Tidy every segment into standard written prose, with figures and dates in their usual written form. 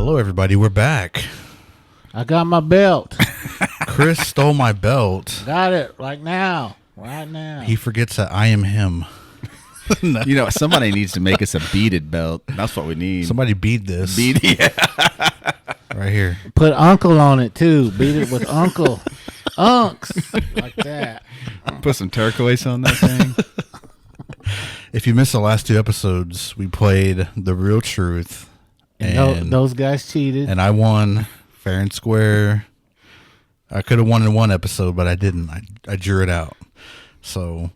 Hello, everybody. We're back. I got my belt. Chris stole my belt. Got it right now. Right now. He forgets that I am him. No. You know, somebody needs to make us a beaded belt. That's what we need. Somebody bead this. Bead, yeah. Right here. Put uncle on it, too. Beat it with uncle. Unks. Like that. Put some turquoise on that thing. If you missed the last two episodes, we played The Real Truth. And those guys cheated. And I won fair and square. I could have won in one episode, but I didn't. I drew it out. So...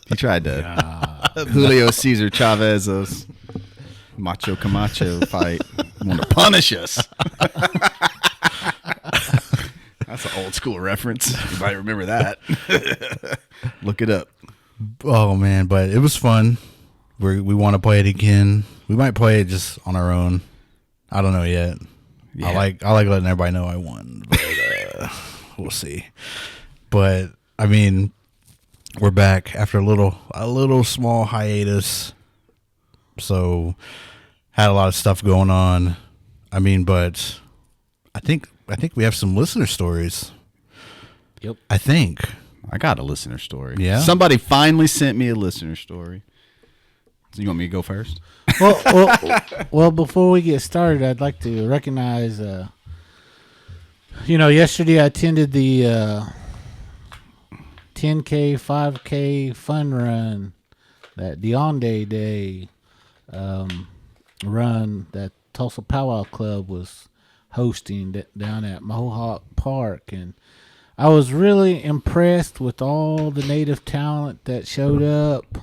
He tried to Julio Cesar Chavez's Macho Camacho fight. Want to punish us. That's an old school reference. You might remember that. Look it up. Oh man, but it was fun. We want to play it again. We might play it just on our own. I don't know yet. Yeah. I like letting everybody know I won, but we'll see. But I mean, we're back after a little small hiatus. So had a lot of stuff going on. I mean, but I think we have some listener stories. Yep. I think I got a listener story. Yeah. Somebody finally sent me a listener story. So you want me to go first? Well, before we get started, I'd like to recognize, yesterday I attended the 10K, 5K fun run, that Deonde Day run that Tulsa Powwow Club was hosting down at Mohawk Park. And I was really impressed with all the native talent that showed up.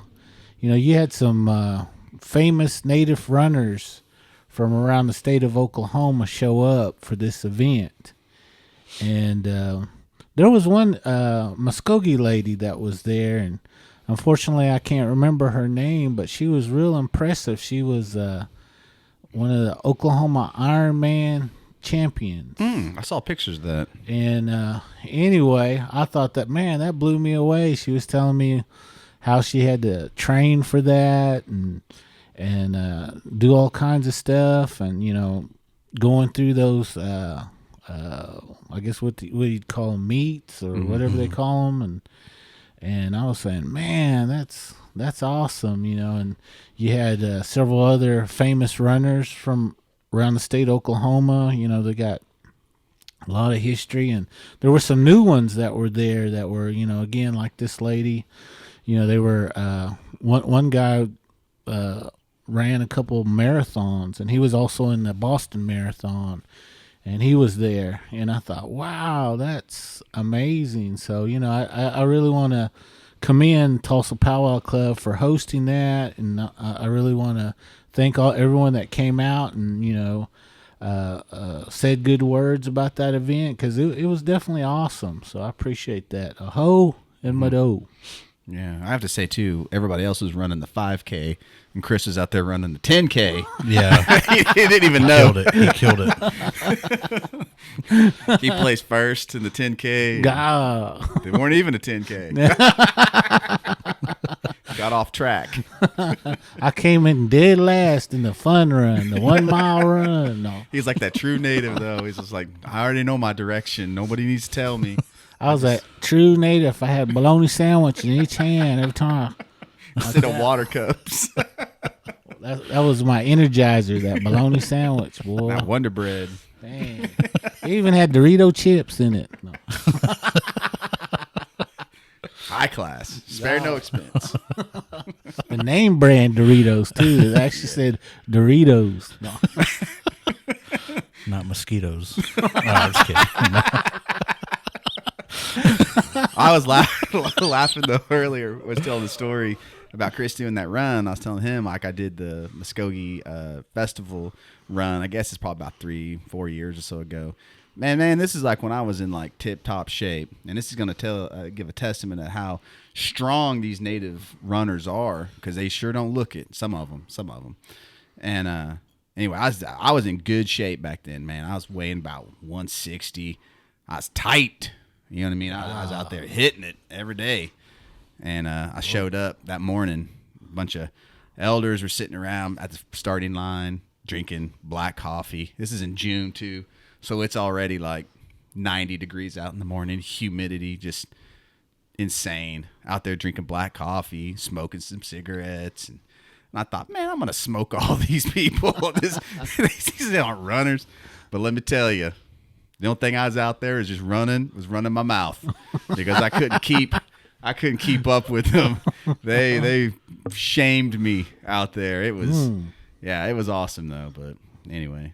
You know, you had some famous native runners from around the state of Oklahoma show up for this event. And there was one Muskogee lady that was there, and unfortunately I can't remember her name, but she was real impressive. She was one of the Oklahoma Ironman champions. I saw pictures of that. And anyway, I thought that blew me away. She was telling me how she had to train for that and do all kinds of stuff, and going through those I guess what you'd call them, meets or whatever they call them, and I was saying, man, that's awesome, and you had several other famous runners from around the state of Oklahoma. They got a lot of history, and there were some new ones that were there that were, again, like this lady. They were one guy ran a couple of marathons, and he was also in the Boston Marathon, and he was there. And I thought, wow, that's amazing. So, I really want to commend Tulsa Powwow Club for hosting that, and I really want to thank everyone that came out and, said good words about that event, because it was definitely awesome. So I appreciate that. Aho and Mado. Yeah, I have to say, too, everybody else was running the 5K, and Chris was out there running the 10K. Yeah. He didn't even know. He killed it. He placed first in the 10K. God. They weren't even a 10K. Got off track. I came in dead last in the fun run, the 1 mile run. No. He's like that true native, though. He's just like, I already know my direction. Nobody needs to tell me. I was a true native. I had a bologna sandwich in each hand every time. Instead of water cups. That was my energizer, that bologna sandwich, boy. That Wonder Bread. Dang. It even had Dorito chips in it. No. High class. Spare no expense. The name brand Doritos, too. It actually said Doritos. No. Not mosquitoes. No, I'm just kidding. I was laughing though earlier. I was telling the story about Chris doing that run. I was telling him like I did the Muskogee festival run. I guess it's probably about 3-4 years or so ago. Man, this is like when I was in like tip top shape, and this is going to give a testament of how strong these native runners are, because they sure don't look it. Some of them. And anyway, I was in good shape back then, man. I was weighing about 160. I was tight. You know what I mean? I was out there hitting it every day. And I showed up that morning. A bunch of elders were sitting around at the starting line. drinking black coffee. This is in June too, so it's already like 90 degrees out in the morning, humidity just insane. Out there drinking black coffee, smoking some cigarettes, and I thought, man, I'm gonna smoke all these people. These aren't runners, but let me tell you, the only thing I was out there was running my mouth because I couldn't keep up with them. They shamed me out there. It was it was awesome though. But anyway,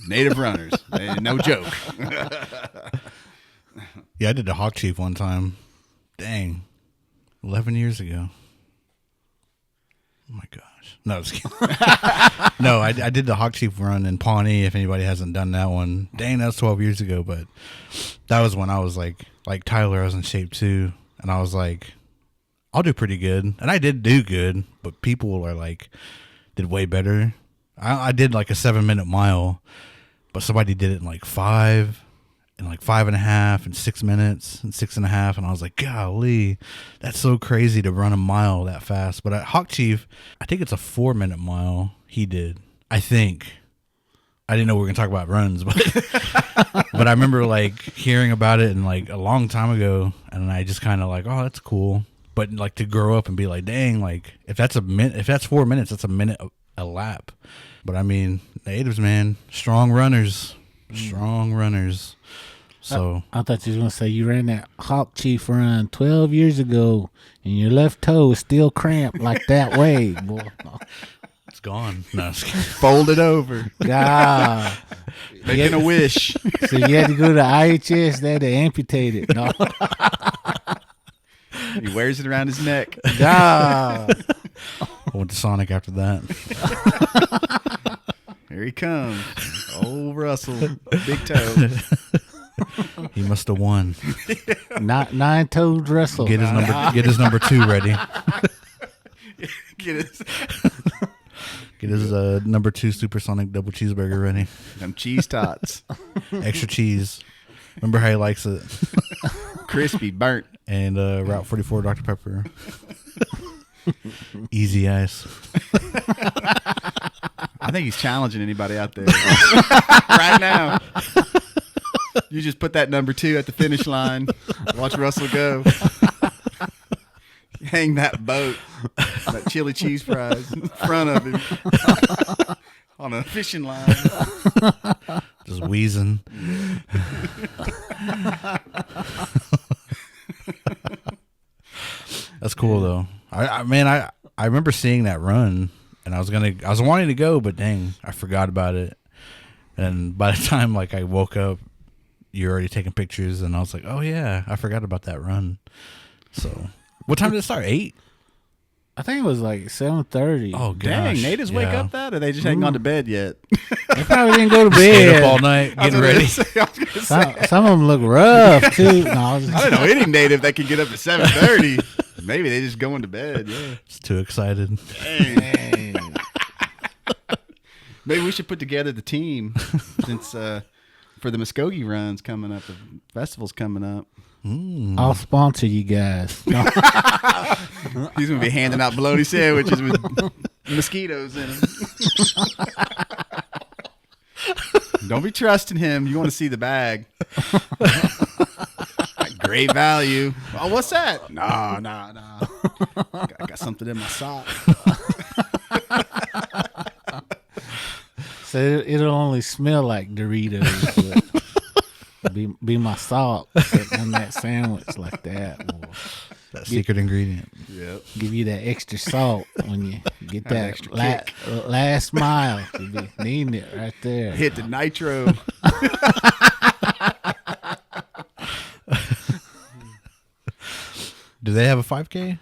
native runners, no joke. Yeah, I did the Hawk Chief one time. Dang, 11 years ago. Oh my gosh. No, just kidding. No, I did the Hawk Chief run in Pawnee. If anybody hasn't done that one, dang, that was 12 years ago. But that was when I was like Tyler, I was in shape too. And I was like, I'll do pretty good. And I did do good, but people are like, did way better. I did like a 7-minute mile, but somebody did it in like 5 and like 5.5 and 6 minutes and 6.5. And I was like, golly, that's so crazy to run a mile that fast. But at Hawk Chief, I think it's a 4-minute mile he did. I think. I didn't know we were going to talk about runs, but but I remember like hearing about it and like a long time ago. And I just kind of like, oh, that's cool. But like to grow up and be like, dang, like if that's 4 minutes, that's a minute a lap. But I mean, natives, man, strong runners. So I thought you was gonna say you ran that Hawk Chief run 12 years ago, and your left toe is still cramped like that way, boy. it's gone. No, Fold it over. God, Making a wish. so you had to go to IHS there to amputate it. No, He wears it around his neck. God. I went to Sonic after that. Here he comes. Old Russell. Big toe. He must have won. Nine-toed Russell. Get his number 2 ready. Get Get his number 2 supersonic double cheeseburger ready. them cheese tots. Extra cheese. Remember how he likes it. Crispy, burnt. And Route 44 Dr. Pepper. Easy ice. I think he's challenging anybody out there right now. You just put that number 2 at the finish line. Watch Russell go. Hang that boat, that chili cheese fries in front of him on a fishing line. Just wheezing. That's cool though. I remember seeing that run and I was wanting to go, but dang, I forgot about it. And by the time like I woke up, you're already taking pictures and I was like, oh yeah, I forgot about that run. So what time did it start? 8? I think it was like 7:30. Oh gosh. Dang, natives wake up that, or they just hadn't gone to bed yet? They probably didn't go to Stayed bed. up all night getting ready. Some of them look rough too. No, I don't know any native that can get up at 7:30. Maybe they just going to bed. Yeah. Just too excited. Dang. Maybe we should put together the team since for the Muskogee runs coming up, the festival's coming up. I'll sponsor you guys. No. He's gonna be handing out bologna sandwiches with mosquitoes in them. Don't be trusting him. You want to see the bag. Great value. Oh, what's that? No. I got something in my sock. So it'll only smell like Doritos. But be my salt on that sandwich like that. Boy. That secret ingredient. Yep. Give you that extra salt when you get that extra last mile. You be needing it right there. Hit the nitro. Do they have a 5K?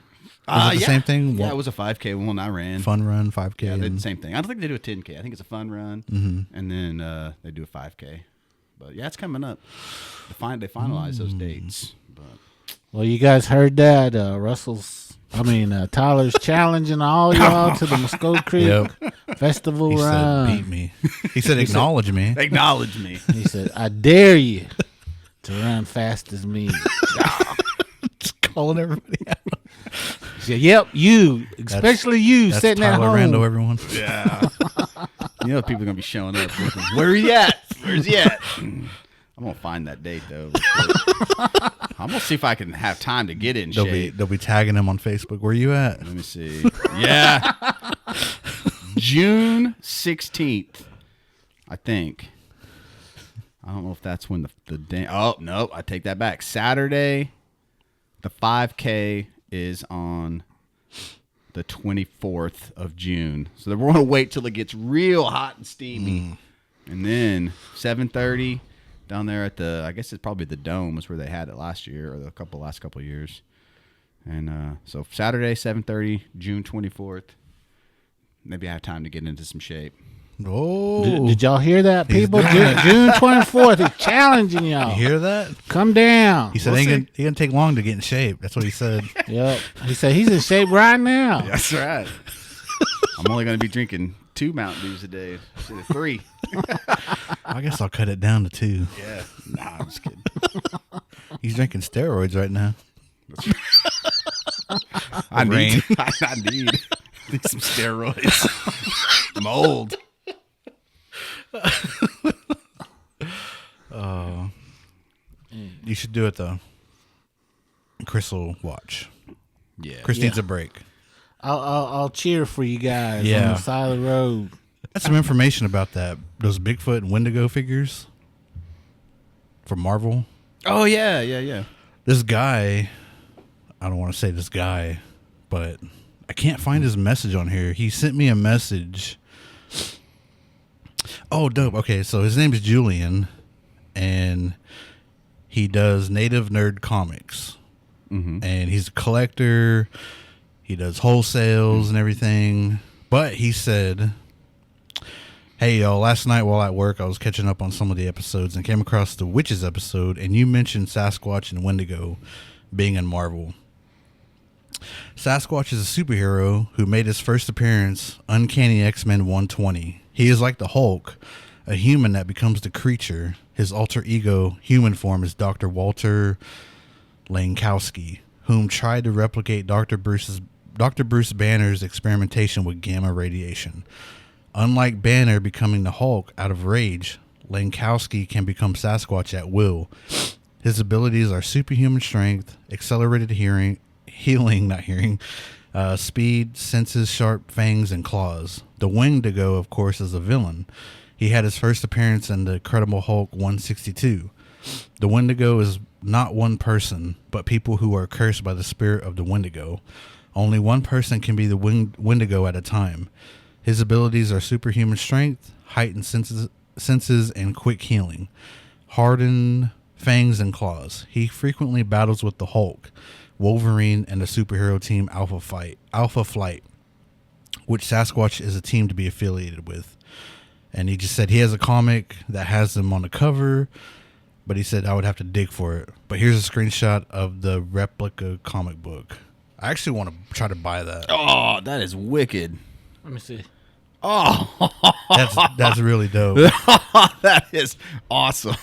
Was it the same thing? Yeah, it was a 5K one I ran. Fun run, 5K. Yeah, they did the same thing. I don't think they do a 10K. I think it's a fun run, and then they do a 5K. But yeah, it's coming up. They finalize those dates. But Well, you guys heard that. Tyler's challenging all y'all to the Muskogee Creek Festival He run. said, beat me. He said, acknowledge me. acknowledge me. He said, I dare you to run fast as me. Just calling everybody out. He said, yep, you, especially you That's sitting Tyler at home. Rando, everyone. Yeah. You know, people are gonna be showing up. Looking, where he at? Where's he at? I'm gonna find that date though. I'm gonna see if I can have time to get in shape. They'll be tagging him on Facebook. Where you at? Let me see. Yeah, June 16th, I think. I don't know if that's when the day. Oh no, I take that back. Saturday, the 5K is on the 24th of June. So we're gonna wait till it gets real hot and steamy, and then 7:30 down there at the. I guess it's probably the Dome is where they had it last year or the last couple of years. And so Saturday 7:30, June 24th. Maybe I have time to get into some shape. Oh, did y'all hear that, people? June 24th. He's challenging y'all. You hear that? Come down. He said it ain't gonna take long to get in shape. That's what he said. Yep. He said he's in shape right now. That's right. I'm only going to be drinking 2 Mountain Dews a day instead of 3. I guess I'll cut it down to 2. Yeah. Nah, I'm just kidding. He's drinking steroids right now. I need some steroids. I'm old. You should do it though. Chris will watch. Yeah. Chris needs a break. I'll cheer for you guys on Yeah. the side of the road. That's some information about that. Those Bigfoot and Wendigo figures from Marvel. Oh, yeah. This guy, I don't want to say this guy, but I can't find his message on here. He sent me a message. Oh, dope. Okay, so his name is Julian, and he does Native Nerd Comics. And he's a collector. He does wholesales and everything. But he said, hey, y'all, last night while at work, I was catching up on some of the episodes and came across the Witches episode, and you mentioned Sasquatch and Wendigo being in Marvel. Sasquatch is a superhero who made his first appearance Uncanny X-Men 120. He is like the Hulk, a human that becomes the creature. His alter ego human form is Dr. Walter Lankowski, whom tried to replicate Dr. Bruce Banner's experimentation with gamma radiation. Unlike Banner becoming the Hulk out of rage, Lankowski can become Sasquatch at will. His abilities are superhuman strength, accelerated speed, senses, sharp fangs, and claws. The Wendigo, of course, is a villain. He had his first appearance in the Incredible Hulk 162. The Wendigo is not one person, but people who are cursed by the spirit of the Wendigo. Only one person can be the Wendigo at a time. His abilities are superhuman strength, heightened senses, and quick healing. Hardened fangs and claws. He frequently battles with the Hulk, Wolverine, and the superhero team Alpha Flight, which Sasquatch is a team to be affiliated with. And he just said he has a comic that has them on the cover, but he said I would have to dig for it. But here's a screenshot of the replica comic book. I actually want to try to buy that. Oh, that is wicked. Let me see. Oh, That's really dope. that is awesome.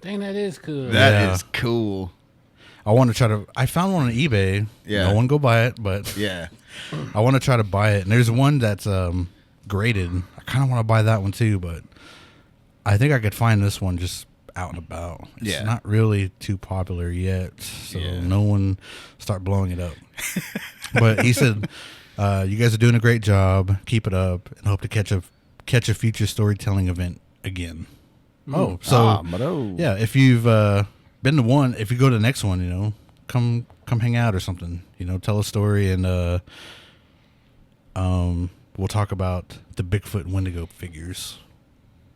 Dang, that is cool. That is cool. I want to try to. I found one on eBay. Yeah. No one go buy it, but Yeah. I want to try to buy it. And there's one that's graded. I kind of want to buy that one too, but I think I could find this one just out and about. It's not really too popular yet, so no one start blowing it up. But he said, "You guys are doing a great job. Keep it up, and hope to catch a future storytelling event again." Oh, so yeah, if you've been to one, if you go to the next one, come hang out or something. Tell a story, and we'll talk about the Bigfoot and Wendigo figures.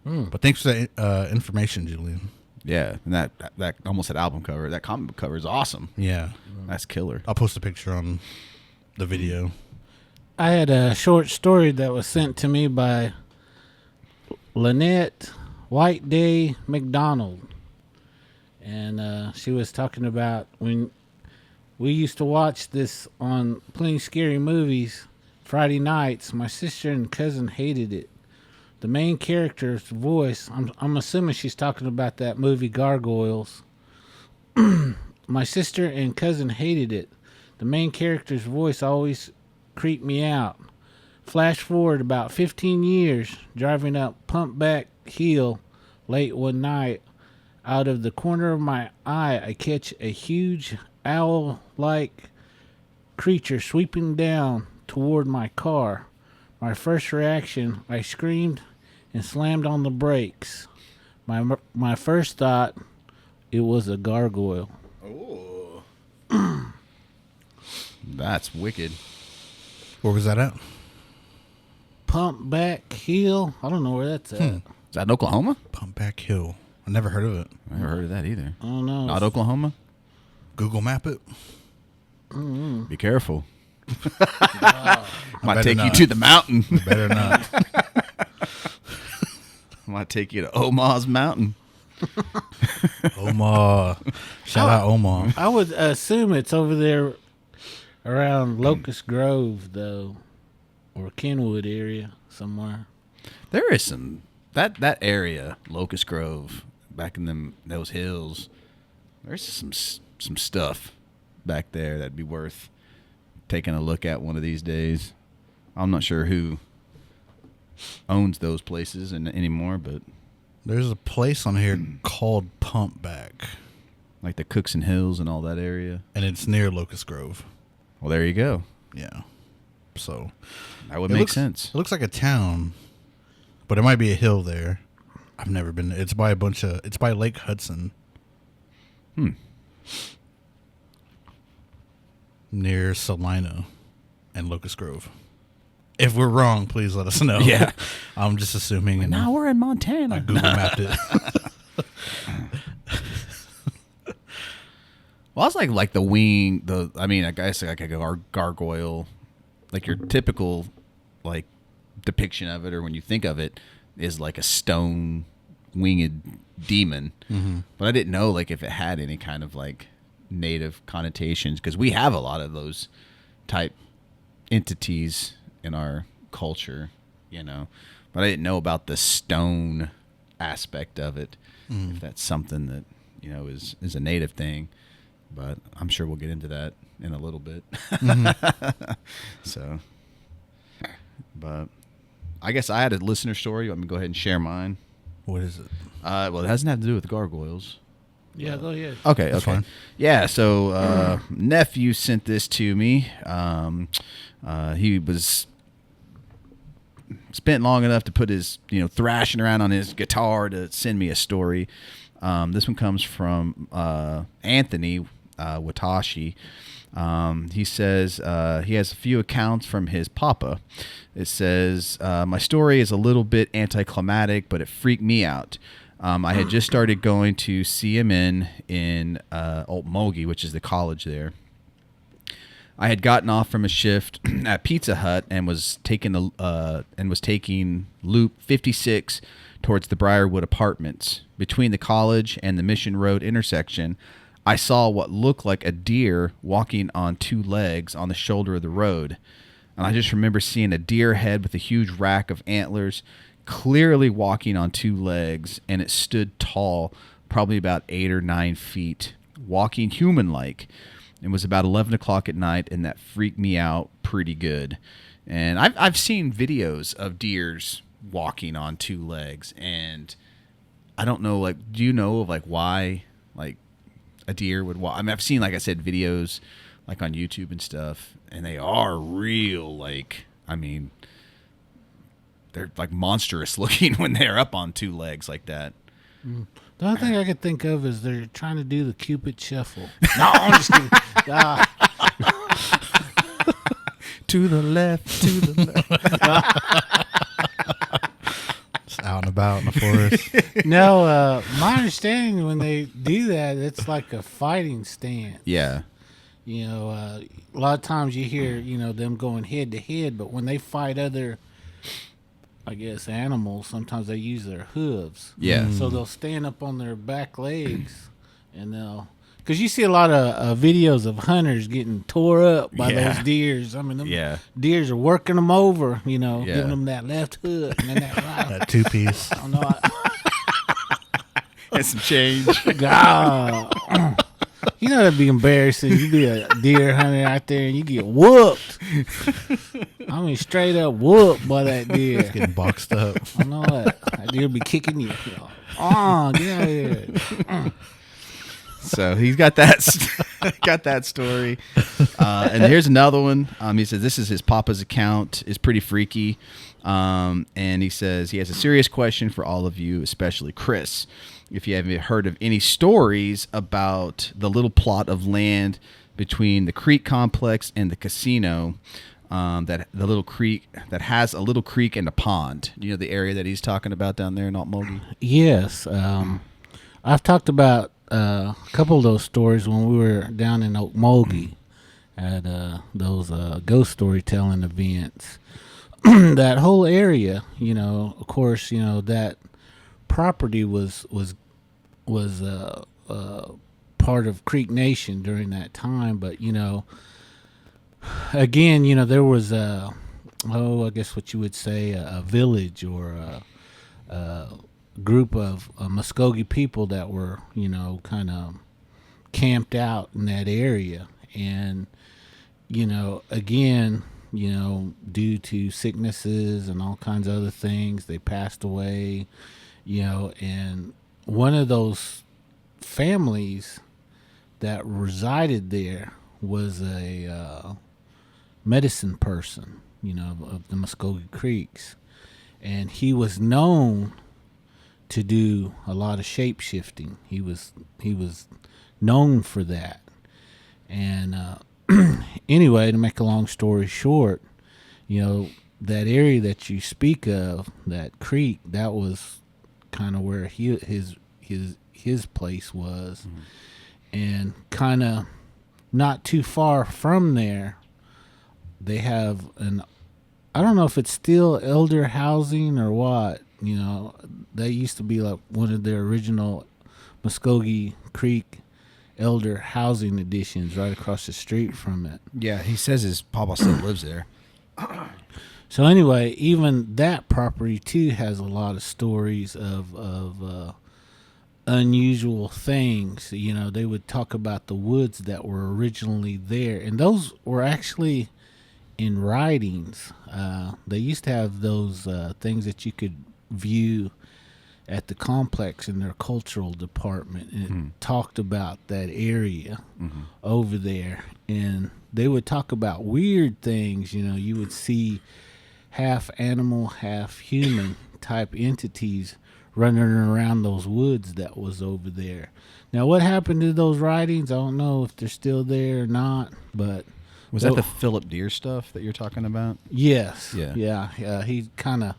But thanks for the information, Julian. Yeah, and that almost had album cover. That comic book cover is awesome. Yeah, That's killer. I'll post a picture on the video. I had a short story that was sent to me by Lynette White Day McDonald. And she was talking about when we used to watch this on Plenty Scary Movies Friday nights. My sister and cousin hated it. The main character's voice, I'm assuming she's talking about that movie Gargoyles. My sister and cousin hated it. The main character's voice always creeped me out. Flash forward about 15 years, driving up Pumpback Hill late one night. Out of the corner of my eye, I catch a huge owl-like creature sweeping down toward my car. My first reaction, I screamed and slammed on the brakes. My first thought, it was a gargoyle. Oh. That's wicked. Where was that at? Pumpback Hill. I don't know where that's at. Is that in Oklahoma? Pumpback Hill. I never heard of it. I never heard of that either. I don't know. Not Oklahoma? Google map it. Be careful. I Might better take you not. to the mountain. Better not. Might take you to Omaha's mountain. Omaha. Shout out Omaha. I would assume it's over there around Locust Grove, though, or Kenwood area somewhere. There is some that area, Locust Grove, back in those hills. There's some stuff back there that'd be worth taking a look at one of these days. I'm not sure who owns those places anymore, but There's a place on here called Pumpback, like the Cookson Hills and all that area. and it's near Locust Grove. Well, there you go. Yeah. So That would it make looks- sense. It looks like a town, but it might be a hill there. I've never been. It's by It's by Lake Hudson. Near Salina and Locust Grove. If we're wrong, please let us know. Yeah. I'm just assuming. And Now we're in I Montana. Google mapped it. Well, it's like the wing. I guess like a gargoyle, like your typical like depiction of it, or when you think of it, is like a stone winged demon. Mm-hmm. But I didn't know like if it had any kind of like native connotations, because we have a lot of those type entities in our culture, you know. But I didn't know about the stone aspect of it. If that's something that, you know, is a native thing. But I'm sure we'll get into that in a little bit. So, but I guess I had a listener story. I'm going to go ahead and share mine. What is it? Well, it doesn't have to do with gargoyles. Yeah, go ahead. Okay, That's okay. fine. Yeah, so nephew sent this to me. He was spent long enough to put his, thrashing around on his guitar to send me a story. This one comes from Anthony Watashi. He says he has a few accounts from his papa. It says, my story is a little bit anticlimactic, but it freaked me out. I had just started going to CMN in Okmulgee, which is the college there. I had gotten off from a shift at Pizza Hut and was taking Loop 56 towards the Briarwood Apartments. Between the college and the Mission Road intersection, I saw what looked like a deer walking on two legs on the shoulder of the road. And I just remember seeing a deer head with a huge rack of antlers clearly walking on two legs, and it stood tall, probably about 8 or 9 feet, walking human-like. It was about 11 o'clock at night, and that freaked me out pretty good. And I've seen videos of deers walking on two legs, and I don't know, like, do you know of, like, why, like, a deer would walk? I mean, I've seen, like I said, videos, like, on YouTube and stuff, and they are real, like, I mean, they're, like, monstrous looking when they're up on two legs like that. The only thing I could think of is they're trying to do the Cupid Shuffle. No, I'm just kidding. To the left, to the left. Just out and about in the forest. No, my understanding when they do that, it's like a fighting stance. Yeah. You know, a lot of times you hear, them going head to head, but when they fight other, I guess, animals, sometimes they use their hooves. Yeah. So they'll stand up on their back legs and they'll, because you see a lot of videos of hunters getting tore up by Yeah. those deers. I mean, them Yeah. deers are working them over, Yeah. giving them that left hook and then that right. That two-piece. I don't know. And some change. God. That'd be embarrassing. You be a deer hunter out there and you get whooped. I mean, straight up whoop by that deer. Getting boxed up. I know that deer be kicking you. Oh, get out of here. So he's got that story. And here's another one. He says this is his papa's account. It's pretty freaky. And he says he has a serious question for all of you, especially Chris. If you haven't heard of any stories about the little plot of land between the creek complex and the casino, that the little creek that has a little creek and a pond. You know the area that he's talking about down there in Altmogi? Yes. I've talked about a couple of those stories when we were down in Okmulgee at those ghost storytelling events. That whole area, of course, that property was part of Creek Nation during that time, but again, there was I guess what you would say a village or a group of Muskogee people that were, kind of camped out in that area. And, again, due to sicknesses and all kinds of other things, they passed away, and one of those families that resided there was a medicine person, of the Muskogee Creeks. And he was known to do a lot of shape shifting. He was known for that. And anyway, to make a long story short, that area that you speak of, that creek, that was kind of where his place was. Mm-hmm. And kind of not too far from there, they have I don't know if it's still elder housing or what. That used to be like one of their original Muskogee Creek elder housing additions right across the street from it. Yeah, he says his papa still lives there. So anyway, even that property too has a lot of stories of unusual things. They would talk about the woods that were originally there, and those were actually in writings. They used to have those things that you could view at the complex in their cultural department, and it talked about that area over there, and they would talk about weird things. You would see half animal, half human type entities running around those woods that was over there. Now, what happened to those writings? I don't know if they're still there or not, but was that the Philip Deer stuff that you're talking about? Yes. Yeah. He kind of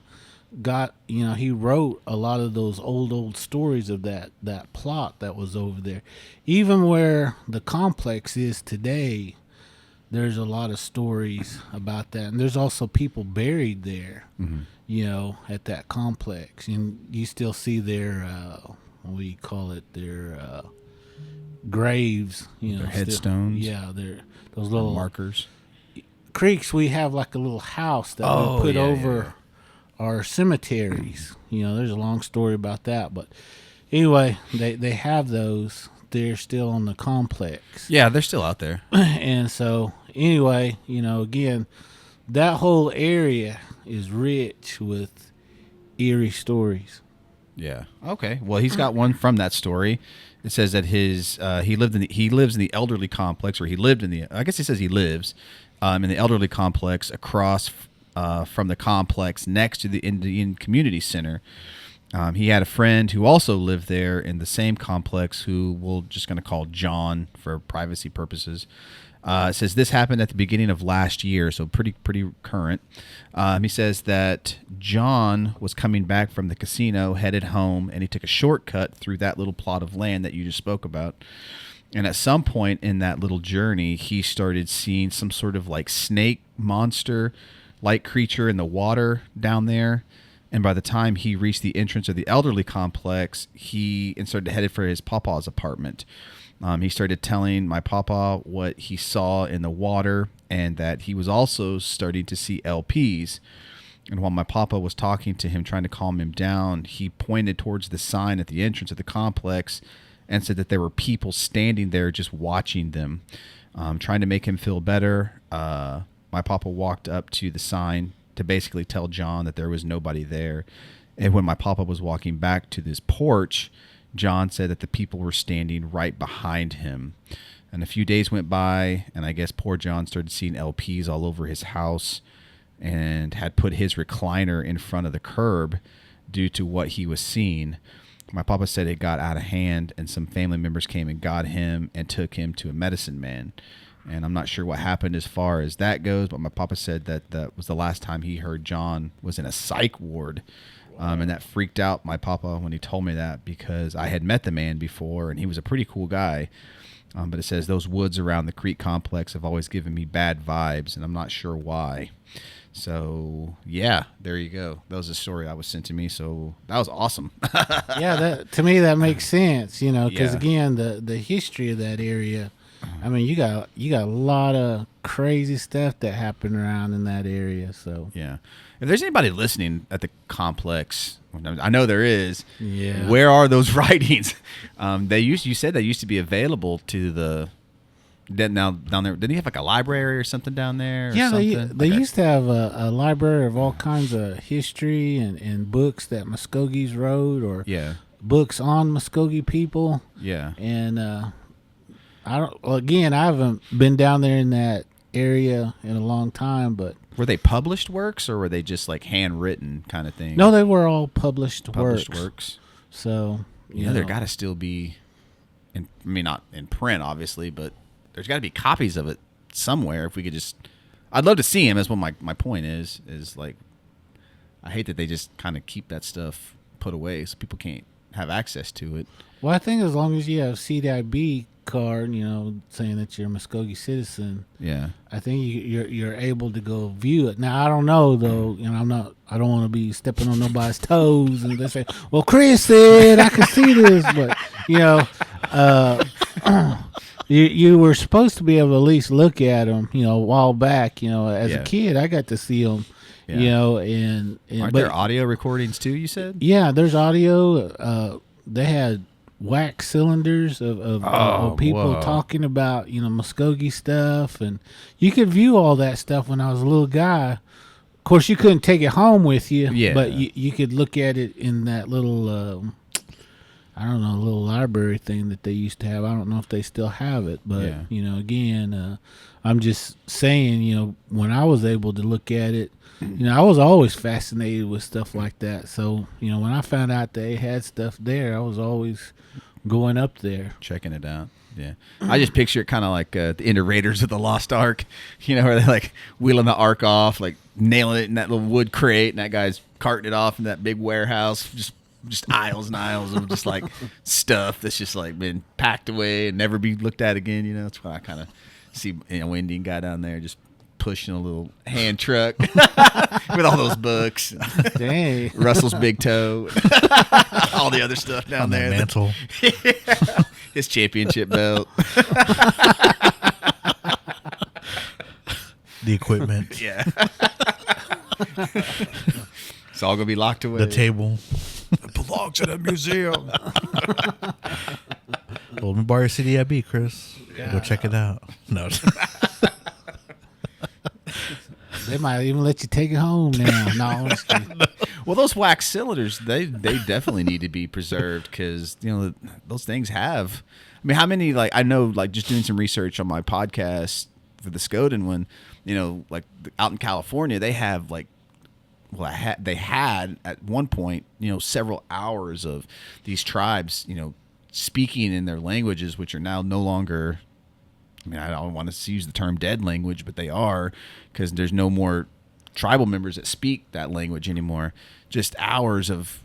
got, he wrote a lot of those old stories of that plot that was over there. Even where the complex is today, there's a lot of stories about that. And there's also people buried there, at that complex. And you still see their, what do you call it, their graves, their headstones. They're those little markers. Creeks, we have like a little house that we put over our cemeteries. There's a long story about that, but anyway, they have those. They're still on the complex. Yeah, they're still out there. And so anyway, again, that whole area is rich with eerie stories. Yeah. Okay. Well, he's got one from that story. It says that he lives in the elderly complex, or he lived in the. I guess he says he lives in the elderly complex across from the complex next to the Indian Community Center. He had a friend who also lived there in the same complex, who we're just going to call John for privacy purposes. It says this happened at the beginning of last year, so pretty current. He says that John was coming back from the casino, headed home, and he took a shortcut through that little plot of land that you just spoke about. And at some point in that little journey, he started seeing some sort of like snake monster, like creature in the water down there. And by the time he reached the entrance of the elderly complex, he started headed for his papa's apartment. He started telling my papa what he saw in the water, and that he was also starting to see LPs. And while my papa was talking to him, trying to calm him down, he pointed towards the sign at the entrance of the complex and said that there were people standing there just watching them, trying to make him feel better. my papa walked up to the sign to basically tell John that there was nobody there. And when my papa was walking back to this porch, John said that the people were standing right behind him. And a few days went by, and I guess poor John started seeing LPs all over his house and had put his recliner in front of the curb due to what he was seeing. My papa said it got out of hand, and some family members came and got him and took him to a medicine man. And I'm not sure what happened as far as that goes, but my papa said that that was the last time he heard John was in a psych ward. And that freaked out my papa when he told me that, because I had met the man before, and he was a pretty cool guy. But it says those woods around the Creek complex have always given me bad vibes, and I'm not sure why. So, yeah, there you go. That was a story that was sent to me, so that was awesome. Yeah, to me that makes sense, because Yeah. again, the history of that area. I mean, you got a lot of crazy stuff that happened around in that area. So Yeah. If there's anybody listening at the complex, I know there is. Yeah. Where are those writings? You said they used to be available to the. Now down there, did he have like a library or something down there? Or yeah, something? they Okay. used to have a library of all kinds of history and books that Muskogees wrote, or Yeah. books on Muskogee people. Yeah. And I haven't been down there in that area in a long time, but Were they published works, or were they just like handwritten kind of thing? no, they were all published published works. works. So You know, there got to still be, not in print, obviously, but there's got to be copies of it somewhere. If we could just, I'd love to see him. Is what my point is like, I hate that they just kind of keep that stuff put away so people can't have access to it. Well, I think as long as you have CDIB card, saying that you're a Muskogee citizen, Yeah. I think you're able to go view it. Now I don't know though. I don't want to be stepping on nobody's toes and they say, "Well, Chris said I could see this," but you were supposed to be able to at least look at them. A while back. As Yeah. a kid, I got to see them. Yeah. And Aren't but there audio recordings too? You said. yeah, there's audio. They had wax cylinders of people whoa. talking about Muskogee stuff, and you could view all that stuff when I was a little guy. Of course, you couldn't take it home with you, Yeah. but you could look at it in that little little library thing that they used to have. I don't know if they still have it, but Yeah. again, I'm just saying, when I was able to look at it, I was always fascinated with stuff like that. So, when I found out they had stuff there, I was always going up there. Checking it out. Yeah. I just picture it kind of like the end of Raiders of the Lost Ark, where they're like wheeling the Ark off, like nailing it in that little wood crate, and that guy's carting it off in that big warehouse, just aisles and aisles of just like stuff that's just like been packed away and never be looked at again. That's what I kind of see, Indian guy down there just pushing a little hand truck with all those books. Dang. Russell's big toe, all the other stuff down On the there. mantle. His championship belt. The equipment. Yeah. It's all gonna be locked away. The table. It belongs in a museum. Well, let me borrow your CDIB, Chris. Go check it out. No. They might even let you take it home now. No, I'm just kidding. Well, those wax cylinders, they definitely need to be preserved, because those things have. I mean, how many, like, I know, like, just doing some research on my podcast for the Skoden one, like out in California, they have like, they had at one point, several hours of these tribes, speaking in their languages, which are now no longer. I mean, I don't want to use the term dead language, but they are, because there's no more tribal members that speak that language anymore. Just hours of,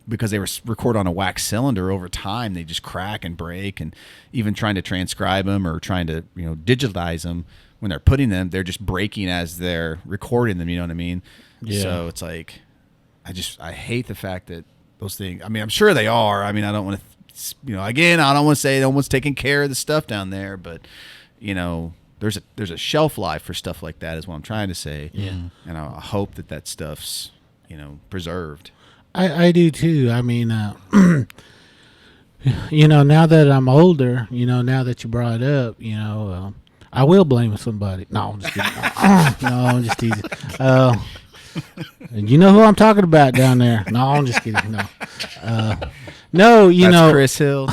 because they were record on a wax cylinder over time, they just crack and break, and even trying to transcribe them or trying to, digitize them, when they're putting them, they're just breaking as they're recording them. You know what I mean? Yeah. So it's like, I hate the fact that those things, I mean, I'm sure they are. I mean, I don't want to, again, I don't want to say no one's taking care of the stuff down there, but there's a shelf life for stuff like that, is what I'm trying to say. Yeah. And I hope that stuff's, preserved. I do too. I mean, now that I'm older, now that you brought it up, I will blame somebody. No, I'm just kidding. No, I'm just teasing. You know who I'm talking about down there? No, I'm just kidding. No, no, That's Chris Hill.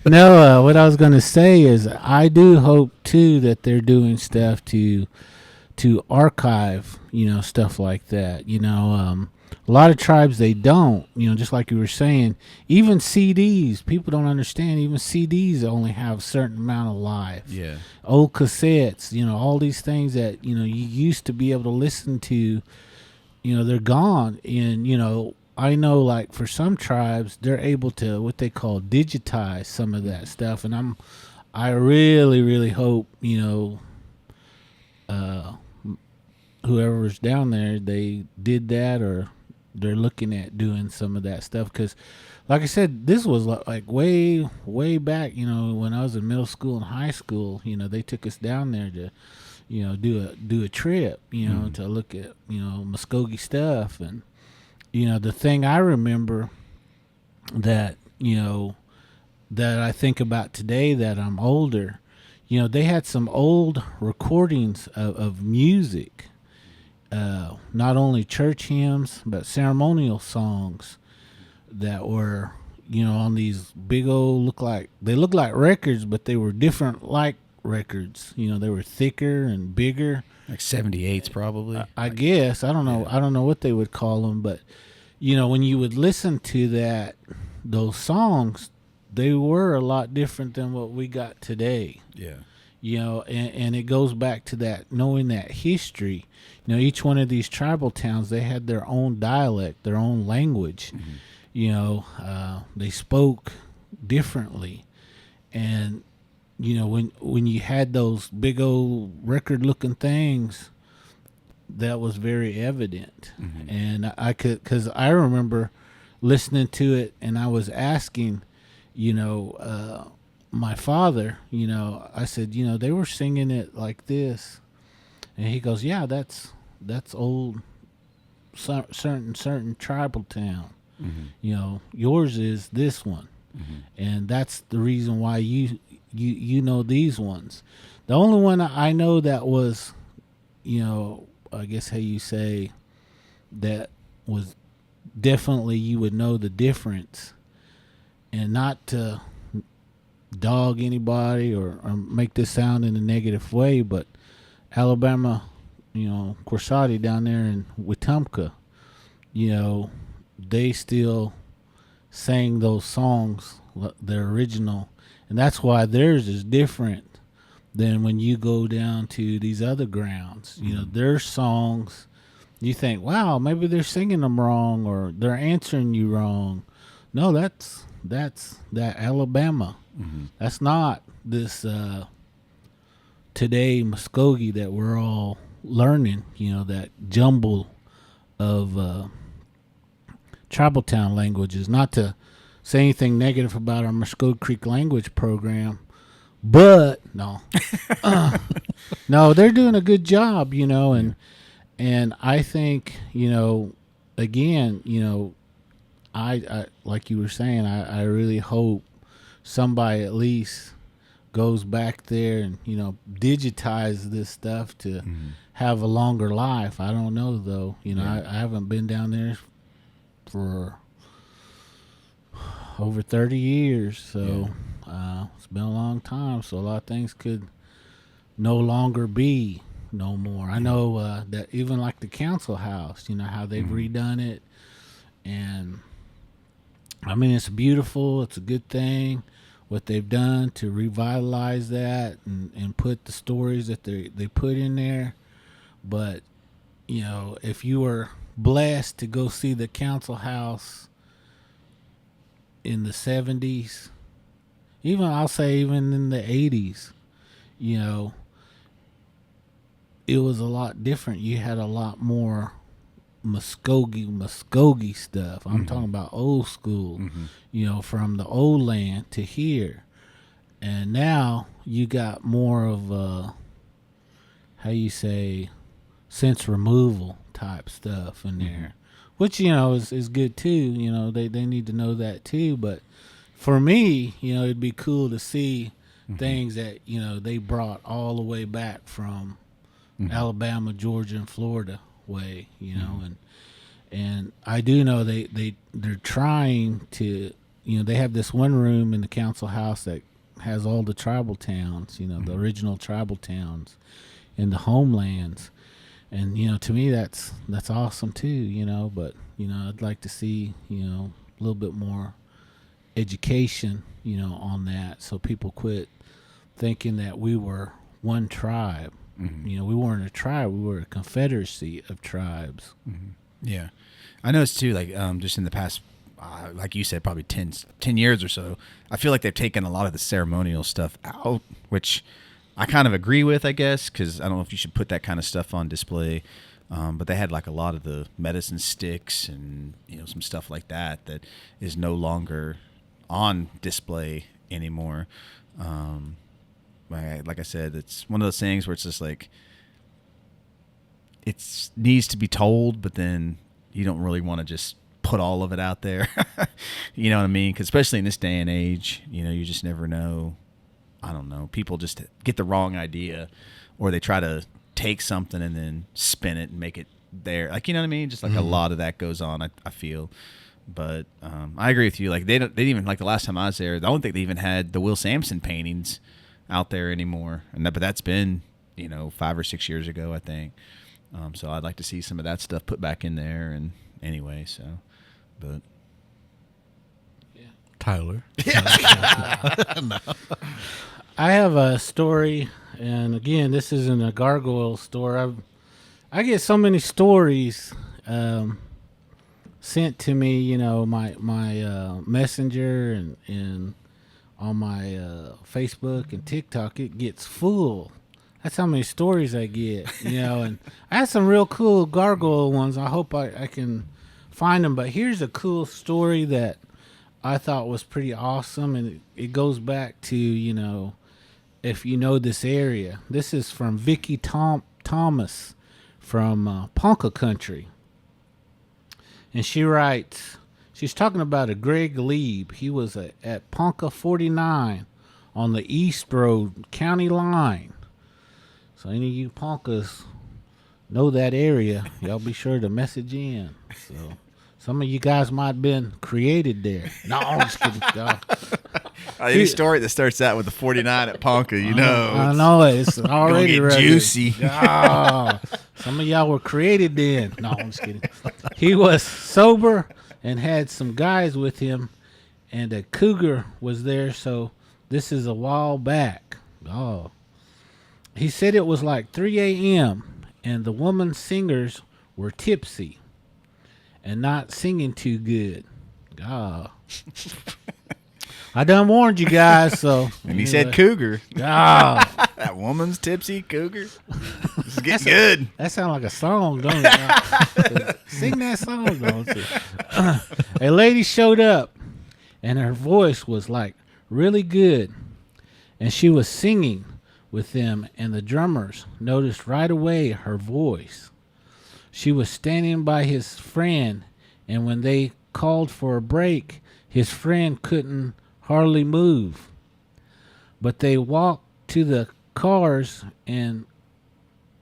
No, what I was going to say is I do hope too that they're doing stuff to archive, stuff like that. A lot of tribes they don't, just like you were saying. Even CDs, people don't understand. Even CDs only have a certain amount of life. Yeah. Old cassettes, all these things that you used to be able to listen to, they're gone. And I know, like, for some tribes, they're able to what they call digitize some of that stuff, and I really, really hope whoever's down there, they did that, or they're looking at doing some of that stuff. Because, like I said, this was like way, way back. When I was in middle school and high school, they took us down there to, do a trip, to look at Muskogee stuff. And the thing I remember that that I think about today that I'm older, they had some old recordings of music, not only church hymns but ceremonial songs that were on these big old look like records, but they were different like records. They were thicker and bigger, Like 78s probably. I guess. I don't know. Yeah. I don't know what they would call them, but when you would listen to those songs, they were a lot different than what we got today. Yeah. And it goes back to that, knowing that history. Each one of these tribal towns, they had their own dialect, their own language. Mm-hmm. They spoke differently. And, when you had those big old record-looking things, that was very evident. Mm-hmm. And because I remember listening to it, and I was asking, my father, I said, they were singing it like this. And he goes, yeah, that's old certain tribal town. Mm-hmm. Yours is this one. Mm-hmm. And that's the reason why you know these ones. The only one I know that was, I guess how you say, that was definitely you would know the difference, and not to dog anybody or make this sound in a negative way, but Alabama, Corsati down there in Wetumpka, they still sang those songs, their original, and that's why theirs is different than when you go down to these other grounds. Mm-hmm. Their songs, you think, wow, maybe they're singing them wrong or they're answering you wrong. No, that's that Alabama. Mm-hmm. That's not this today Muskogee that we're all learning, that jumble of tribal town languages. Not to say anything negative about our Muskogee Creek language program, but no, they're doing a good job, and I think, again, I like you were saying, I really hope somebody at least goes back there and digitize this stuff to have a longer life. I don't know though. I haven't been down there for over 30 years, so it's been a long time. So a lot of things could no longer be no more. I know that even like the council house, how they've redone it, and I mean, it's beautiful. It's a good thing what they've done to revitalize that and put the stories that they put in there. But, if you were blessed to go see the council house in the 70s, I'll say even in the 80s, it was a lot different. You had a lot more Muskogee stuff. I'm talking about old school, from the old land to here. And now you got more of how you say, sense removal type stuff in there, which, is good too. They need to know that too. But for me, it'd be cool to see things that they brought all the way back from Alabama, Georgia, and Florida way, and I do know they're trying to, they have this one room in the council house that has all the tribal towns, the original tribal towns in the homelands. And, to me, that's awesome too, but, I'd like to see, a little bit more education, on that. So people quit thinking that we were one tribe. We weren't a tribe. We were a confederacy of tribes. Yeah. I noticed too, like, just in the past, like you said, probably 10 years or so, I feel like they've taken a lot of the ceremonial stuff out, which I kind of agree with, I guess, because I don't know if you should put that kind of stuff on display. But they had like a lot of the medicine sticks and, some stuff like that is no longer on display anymore. Like I said, it's one of those things where it's just like, it needs to be told, but then you don't really want to just put all of it out there. You know what I mean? 'Cause especially in this day and age, you just never know. I don't know. People just get the wrong idea, or they try to take something and then spin it and make it there. Like, you know what I mean? Just like a lot of that goes on, I feel. But I agree with you. Like, they didn't even, like the last time I was there, I don't think they even had the Will Sampson paintings out there anymore. But that's been, 5 or 6 years ago, I think. So I'd like to see some of that stuff put back in there. And anyway, but Tyler. No. I have a story, and again, this isn't a gargoyle story. I get so many stories sent to me, my messenger and on my Facebook and TikTok. It gets full. That's how many stories I get, and I had some real cool gargoyle ones. I hope I can find them, but here's a cool story that I thought was pretty awesome, and it goes back to, if you know this area. This is from Vicky Thomas from Ponca Country. And she writes, she's talking about a Greg Lieb. He was at Ponca 49 on the East Road County line. So any of you Poncas know that area, y'all be sure to message in. So some of you guys might have been created there. No, I'm just kidding. No. Any story that starts out with the 49 at Ponca, I know it. It's already gonna get juicy. Oh, some of y'all were created then. No, I'm just kidding. He was sober and had some guys with him, and a cougar was there. So this is a while back. Oh, he said it was like 3 a.m. and the woman singers were tipsy and not singing too good. Oh. I done warned you guys, so. And he said cougar. Oh. That woman's tipsy cougar. This is getting good. That sounds like a song, don't it? Sing that song, don't you? A lady showed up, and her voice was like really good, and she was singing with them, and the drummers noticed right away her voice. She was standing by his friend, and when they called for a break, his friend couldn't hardly move. But they walked to the cars, and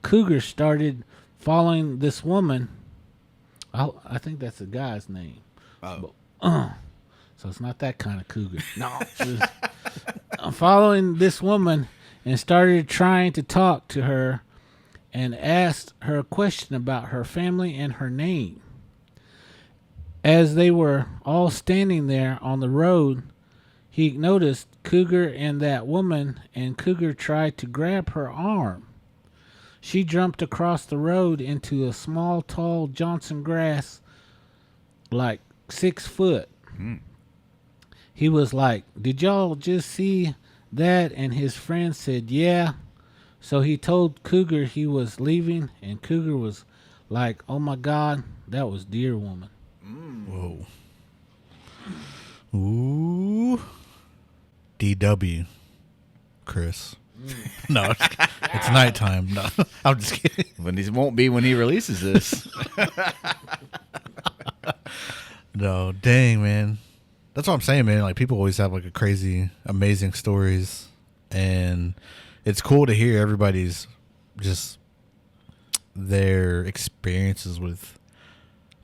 Cougar started following this woman. I think that's the guy's name. Oh. But, so it's not that kind of cougar. No. Following this woman and started trying to talk to her and asked her a question about her family and her name. As they were all standing there on the road, he noticed Cougar and that woman, and Cougar tried to grab her arm. She jumped across the road into a small, tall Johnson grass, like 6 foot. He was like, "Did y'all just see that?" And his friend said, "Yeah." So he told Cougar he was leaving, and Cougar was like, "Oh my God, that was Deer Woman." Whoa. Ooh. DW. Chris. No, it's nighttime. No, I'm just kidding. But it won't be when he releases this. No, dang, man. That's what I'm saying, man. Like, people always have like a crazy, amazing stories, and it's cool to hear everybody's just their experiences with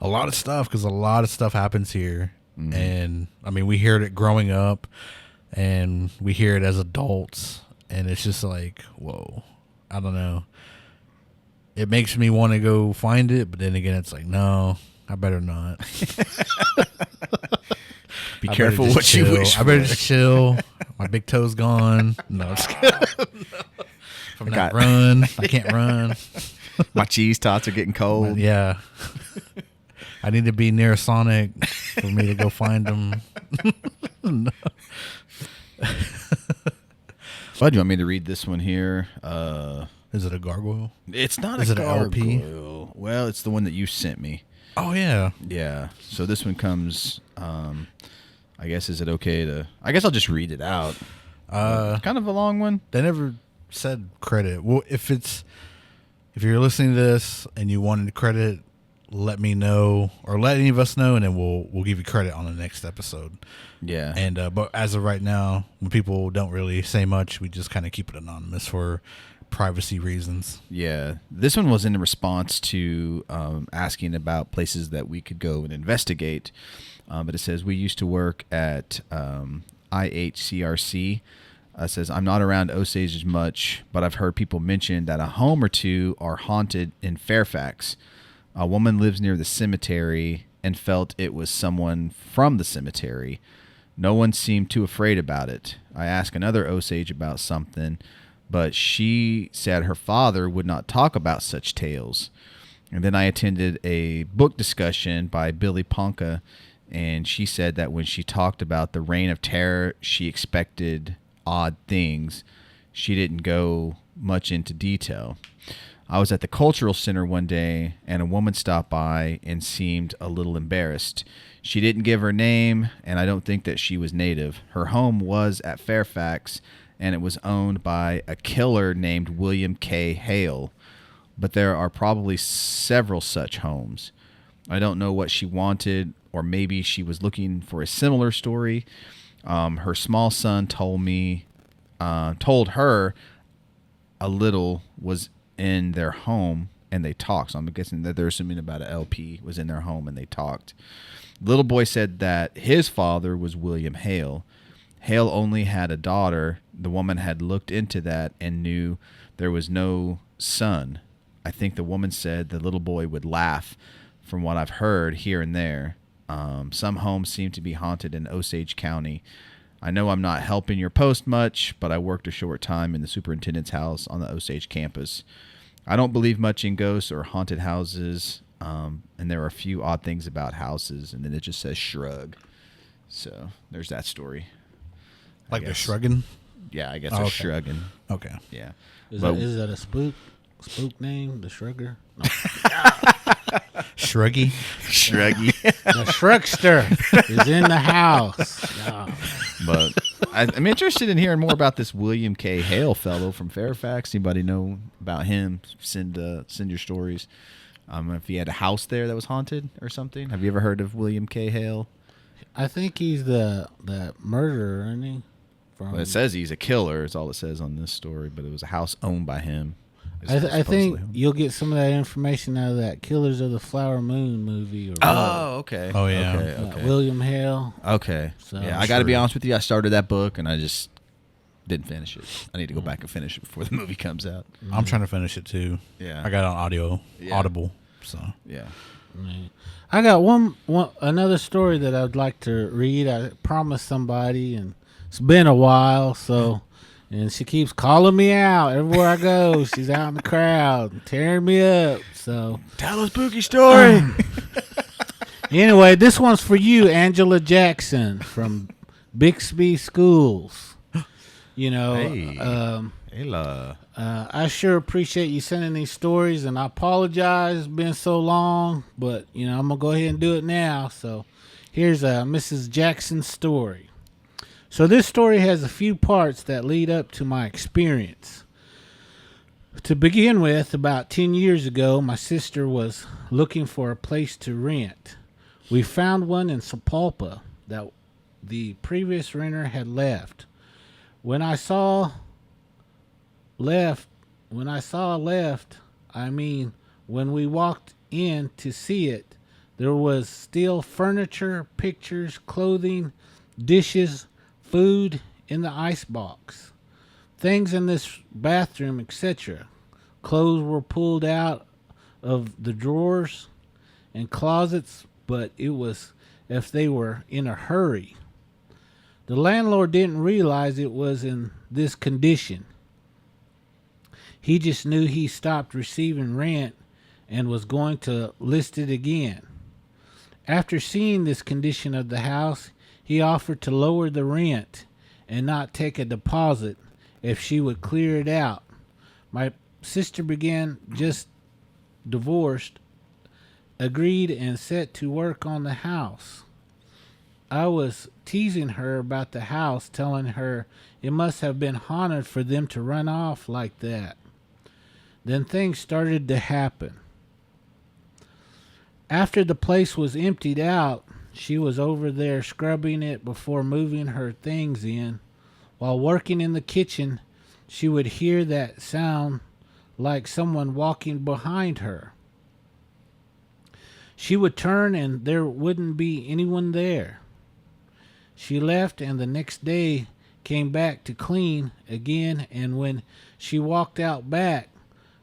a lot of stuff, because a lot of stuff happens here. And I mean, we heard it growing up and we hear it as adults, and it's just like, whoa, I don't know. It makes me want to go find it, but then again, it's like, no, I better not. Be careful what you wish. I better just chill. My big toe's gone. No, I'm just kidding. If I'm not run, I can't run. My cheese tots are getting cold. Yeah. I need to be near a Sonic for me to go find them. No. Well, do you want me to read this one here? Is it a gargoyle? It's not Is a it an gargoyle. LP? Well, it's the one that you sent me. Oh, yeah. Yeah. So this one comes, I guess, is it okay to... I guess I'll just read it out. Kind of a long one. They never said credit. Well, if you're listening to this and you wanted credit, let me know, or let any of us know, and then we'll give you credit on the next episode. Yeah. And but as of right now, when people don't really say much, we just kind of keep it anonymous for privacy reasons. Yeah. This one was in response to asking about places that we could go and investigate. But it says, we used to work at IHCRC. It says, I'm not around Osage as much, but I've heard people mention that a home or two are haunted in Fairfax. A woman lives near the cemetery and felt it was someone from the cemetery. No one seemed too afraid about it. I asked another Osage about something, but she said her father would not talk about such tales. And then I attended a book discussion by Billy Ponca, and she said that when she talked about the Reign of Terror, she expected odd things. She didn't go much into detail. I was at the cultural center one day, and a woman stopped by and seemed a little embarrassed. She didn't give her name, and I don't think that she was native. Her home was at Fairfax, and it was owned by a killer named William K. Hale. But there are probably several such homes. I don't know what she wanted, or maybe she was looking for a similar story. Her small son told her a little was in their home, and they talked. So I'm guessing that they're assuming about an LP was in their home and they talked. Little boy said that his father was William Hale. Hale only had a daughter. The woman had looked into that and knew there was no son. I think the woman said the little boy would laugh, from what I've heard here and there. Some homes seem to be haunted in Osage County. I know I'm not helping your post much, but I worked a short time in the superintendent's house on the Osage campus. I don't believe much in ghosts or haunted houses, and there are a few odd things about houses, and then it just says shrug. So there's that story. Like they're shrugging? Yeah, I guess they're shrugging. Okay. Yeah. Is that a spook name, the Shrugger? No. Shruggy? Shruggy. The Shrugster is in the house. No. But I'm interested in hearing more about this William K. Hale fellow from Fairfax. Anybody know about him? Send your stories. If he had a house there that was haunted or something. Have you ever heard of William K. Hale? I think he's the murderer, isn't he? Well, it says he's a killer. Is all it says on this story. But it was a house owned by him. I think you'll get some of that information out of that Killers of the Flower Moon movie. Okay. Oh, yeah. Okay. William Hale. Okay. So, yeah, I got to be honest with you. I started that book, and I just didn't finish it. I need to go back and finish it before the movie comes out. I'm trying to finish it, too. Yeah. I got it on Audible, so. Yeah. I got another story that I'd like to read. I promised somebody, and it's been a while, so... And she keeps calling me out everywhere I go. She's out in the crowd, tearing me up. So tell a spooky story. Anyway, this one's for you, Angela Jackson from Bixby Schools. You know, I sure appreciate you sending these stories, and I apologize it's been so long, but you know I'm gonna go ahead and do it now. So here's Mrs. Jackson's story. So this story has a few parts that lead up to my experience. To begin with, about 10 years ago, my sister was looking for a place to rent. We found one in Sapulpa that the previous renter had left. When I saw left, when I saw left, I mean, when we walked in to see it, there was still furniture, pictures, clothing, dishes, food in the icebox, things in this bathroom, etc. Clothes were pulled out of the drawers and closets, but it was if they were in a hurry. The landlord didn't realize it was in this condition. He just knew he stopped receiving rent and was going to list it again. After seeing this condition of the house, he offered to lower the rent and not take a deposit if she would clear it out. My sister began just divorced, agreed and set to work on the house. I was teasing her about the house, telling her it must have been haunted for them to run off like that. Then things started to happen. After the place was emptied out, she was over there scrubbing it before moving her things in. While working in the kitchen, she would hear that sound like someone walking behind her. She would turn and there wouldn't be anyone there. She left and the next day came back to clean again, and when she walked out back,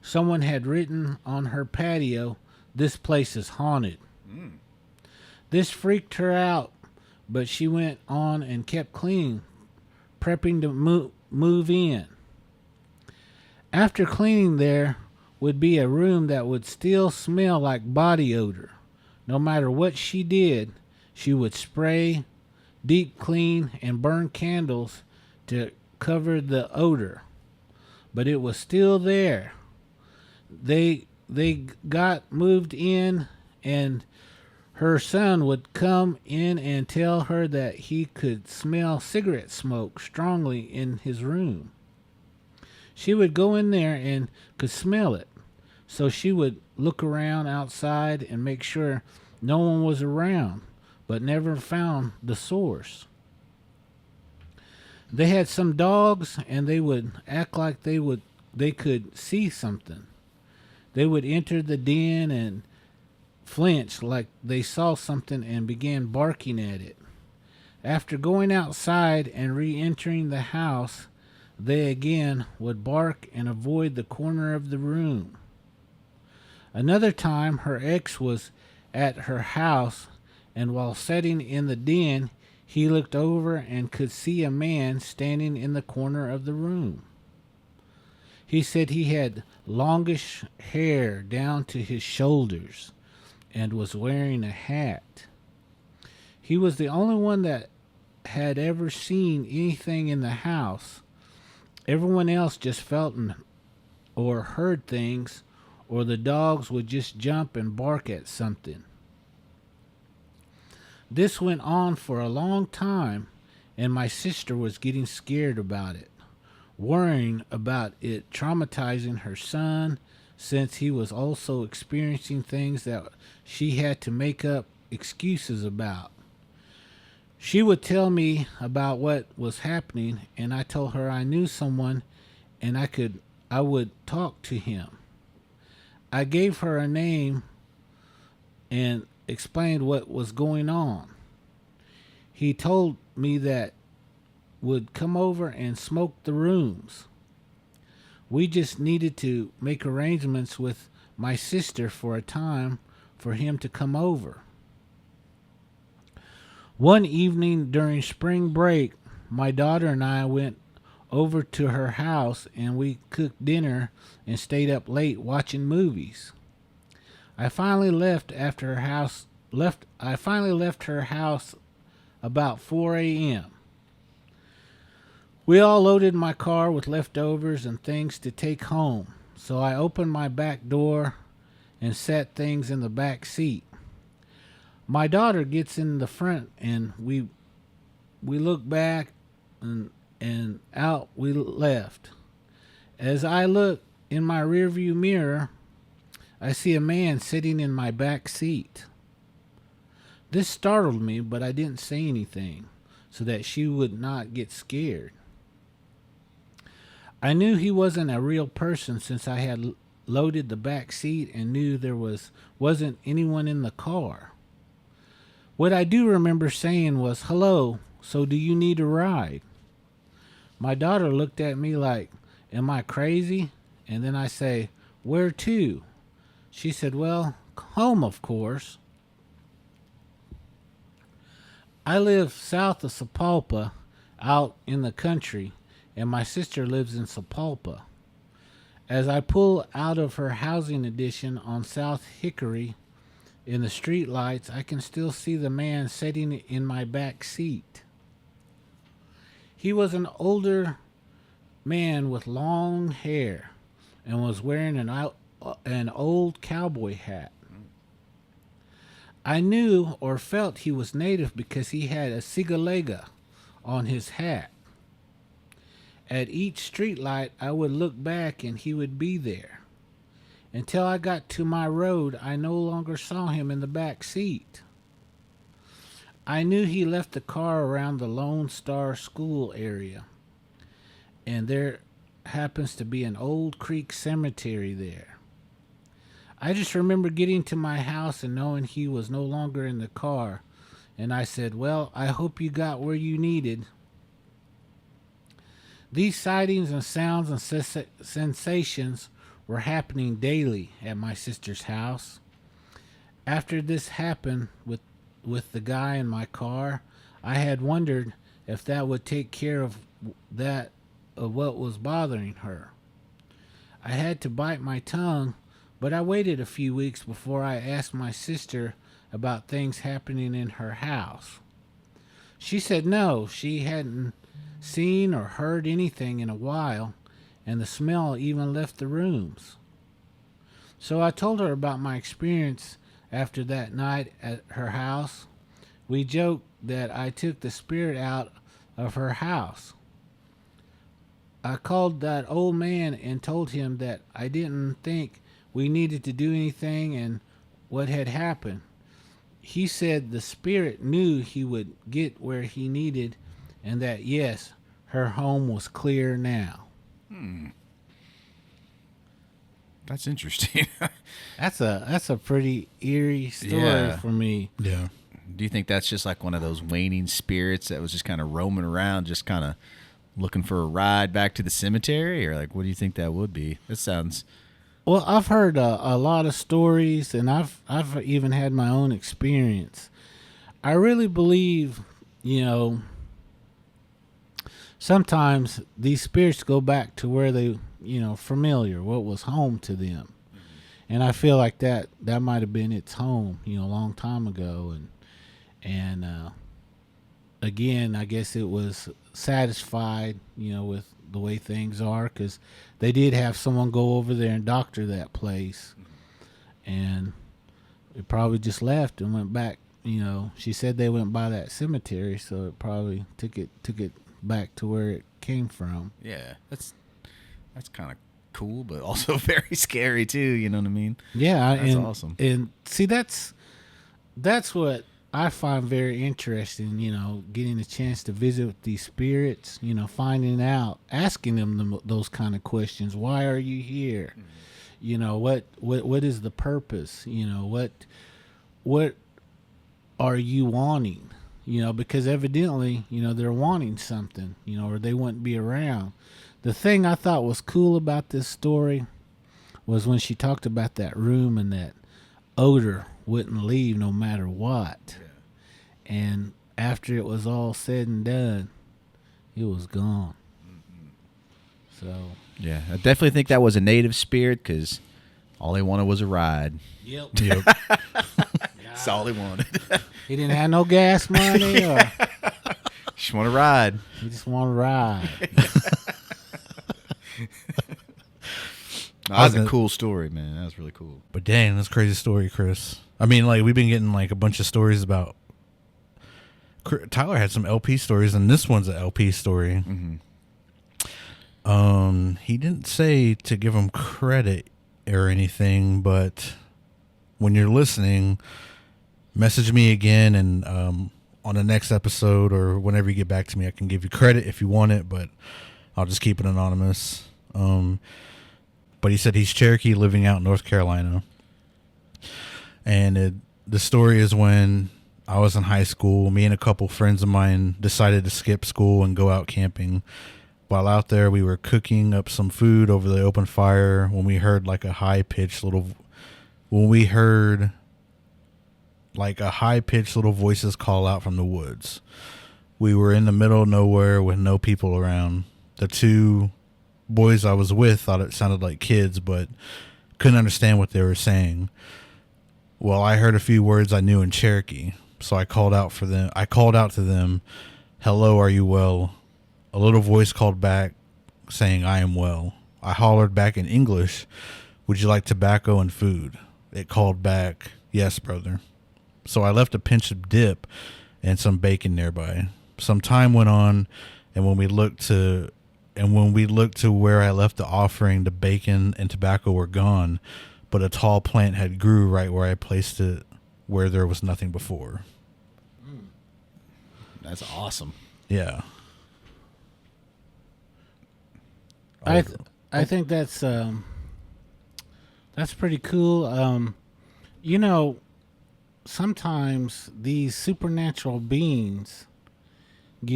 someone had written on her patio, "This place is haunted." This freaked her out, but she went on and kept cleaning, prepping to move in. After cleaning, there would be a room that would still smell like body odor. No matter what she did, she would spray, deep clean, and burn candles to cover the odor. But it was still there. They got moved in, and her son would come in and tell her that he could smell cigarette smoke strongly in his room. She would go in there and could smell it. So she would look around outside and make sure no one was around, but never found the source. They had some dogs, and they would act like they could see something. They would enter the den and flinch like they saw something and began barking at it. After going outside and re-entering the house, they again would bark and avoid the corner of the room. Another time, her ex was at her house, and while sitting in the den, he looked over and could see a man standing in the corner of the room. He said he had longish hair down to his shoulders and was wearing a hat. He was the only one that had ever seen anything in the house. Everyone else just felt or heard things, or the dogs would just jump and bark at something. This went on for a long time, and my sister was getting scared about it, worrying about it traumatizing her son, since he was also experiencing things that she had to make up excuses about. She would tell me about what was happening, and I told her I knew someone and I would talk to him. I gave her a name and explained what was going on. He told me that would come over and smoke the rooms. We just needed to make arrangements with my sister for a time for him to come over. One evening during spring break, my daughter and I went over to her house and we cooked dinner and stayed up late watching movies. I finally left her house about 4 a.m. We all loaded my car with leftovers and things to take home, so I opened my back door and set things in the back seat. My daughter gets in the front, and we look back and out we left. As I look in my rearview mirror, I see a man sitting in my back seat. This startled me, but I didn't say anything so that she would not get scared. I knew he wasn't a real person since I had loaded the back seat and knew there wasn't anyone in the car. What I do remember saying was, "Hello, so do you need a ride?" My daughter looked at me like, "Am I crazy?" And then I say, "Where to?" She said, "Well, home, of course." I live south of Sapulpa, out in the country, and my sister lives in Sapulpa. As I pull out of her housing addition on South Hickory in the street lights, I can still see the man sitting in my back seat. He was an older man with long hair and was wearing an old cowboy hat. I knew or felt he was native because he had a sigalega on his hat. At each street light, I would look back and he would be there. Until I got to my road, I no longer saw him in the back seat. I knew he left the car around the Lone Star School area, and there happens to be an old creek cemetery there. I just remember getting to my house and knowing he was no longer in the car, and I said, "Well, I hope you got where you needed." These sightings and sounds and sensations were happening daily at my sister's house. After this happened with the guy in my car, I had wondered if that would take care of what was bothering her. I had to bite my tongue, but I waited a few weeks before I asked my sister about things happening in her house. She said no, she hadn't seen or heard anything in a while, and the smell even left the rooms. So I told her about my experience after that night at her house. We joked that I took the spirit out of her house. I called that old man and told him that I didn't think we needed to do anything and what had happened. He said the spirit knew he would get where he needed and that, yes, her home was clear now. That's interesting. That's a pretty eerie story for me. Yeah. Do you think that's just like one of those waning spirits that was just kind of roaming around, just kind of looking for a ride back to the cemetery? Or like, what do you think that would be? It sounds... Well, I've heard a lot of stories, and I've even had my own experience. I really believe, sometimes these spirits go back to where they, familiar, what was home to them. And I feel like that might have been its home, a long time ago. And again, I guess it was satisfied, with the way things are, because they did have someone go over there and doctor that place. And it probably just left and went back. She said they went by that cemetery, so it probably took it back to where it came from. Yeah, that's kind of cool, but also very scary too. You know what I mean? Yeah, that's awesome. And see, that's what I find very interesting. Getting a chance to visit with these spirits. Finding out, asking them those kind of questions. Why are you here? What is the purpose? What are you wanting? Because evidently, they're wanting something, or they wouldn't be around. The thing I thought was cool about this story was when she talked about that room and that odor wouldn't leave no matter what. Yeah. And after it was all said and done, it was gone. Mm-hmm. So. Yeah, I definitely think that was a native spirit because all he wanted was a ride. Yep. That's all he wanted. He didn't have no gas money or... Just want to ride. He just want to ride. That was a cool story, man. That was really cool. But dang, that's a crazy story, Chris. I mean, like, we've been getting like a bunch of stories about... Tyler had some LP stories, and this one's an LP story. Mm-hmm. He didn't say to give him credit or anything, but when you're listening, message me again, and on the next episode or whenever you get back to me, I can give you credit if you want it, but I'll just keep it anonymous. But he said he's Cherokee living out in North Carolina. And the story is when I was in high school, me and a couple friends of mine decided to skip school and go out camping. While out there, we were cooking up some food over the open fire when we heard like a high-pitched little voices call out from the woods. We were in the middle of nowhere with no people around. The two boys I was with thought it sounded like kids, but couldn't understand what they were saying. Well, I heard a few words I knew in Cherokee, so I called out to them, "Hello, are you well?" A little voice called back saying, "I am well." I hollered back in English, "Would you like tobacco and food?" It called back, "Yes, brother." So I left a pinch of dip and some bacon nearby. Some time went on, and when we looked to where I left the offering, the bacon and tobacco were gone, but a tall plant had grew right where I placed it, where there was nothing before. That's awesome. Yeah. I think that's pretty cool. Sometimes these supernatural beings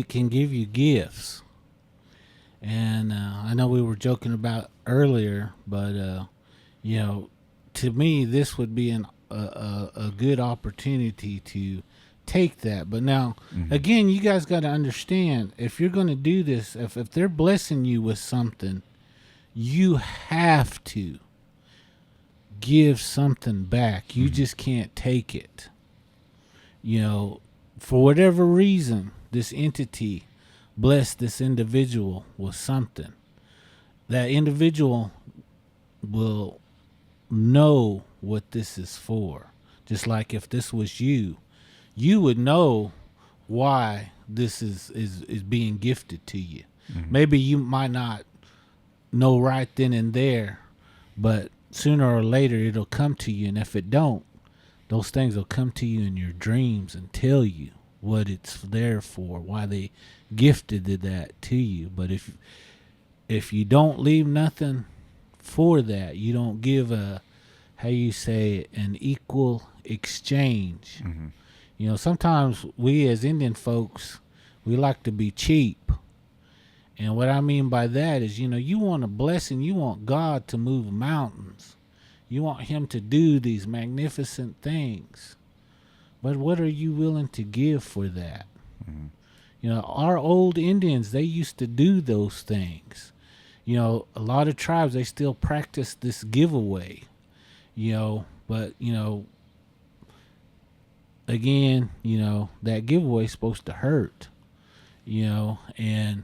can give you gifts. And I know we were joking about earlier, but to me, this would be a good opportunity to take that. But now, again, you guys got to understand, if you're going to do this, if they're blessing you with something, you have to give something back. You just can't take it. For whatever reason, this entity bless this individual with something. That individual will know what this is for. Just like if this was you would know why this is being gifted to you. Maybe you might not know right then and there, but sooner or later it'll come to you. And if it don't, those things will come to you in your dreams and tell you what it's there for, why they gifted that to you. But if you don't leave nothing for that, you don't give an equal exchange. Sometimes we as Indian folks, we like to be cheap. And what I mean by that is, you want a blessing, you want God to move mountains. You want him to do these magnificent things. But what are you willing to give for that? Our old Indians, they used to do those things. A lot of tribes, they still practice this giveaway. But, again, that giveaway is supposed to hurt. And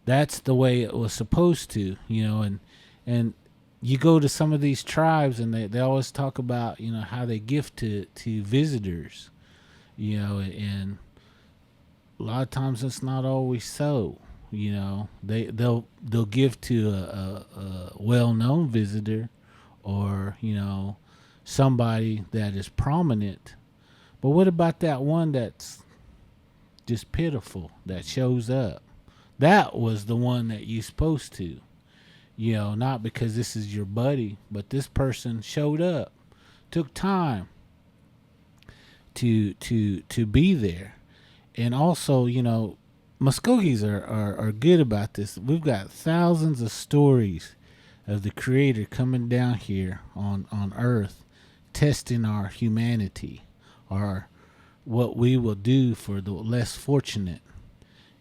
that's the way it was supposed to, and you go to some of these tribes and they always talk about, how they gift to visitors, and a lot of times it's not always so. They'll give to a well-known visitor, or somebody that is prominent. But what about that one that's just pitiful that shows up? That was the one that you're supposed to, not because this is your buddy, but this person showed up, took time to be there. And also, Muskogees are good about this. We've got thousands of stories of the Creator coming down here on Earth, testing our humanity, or what we will do for the less fortunate.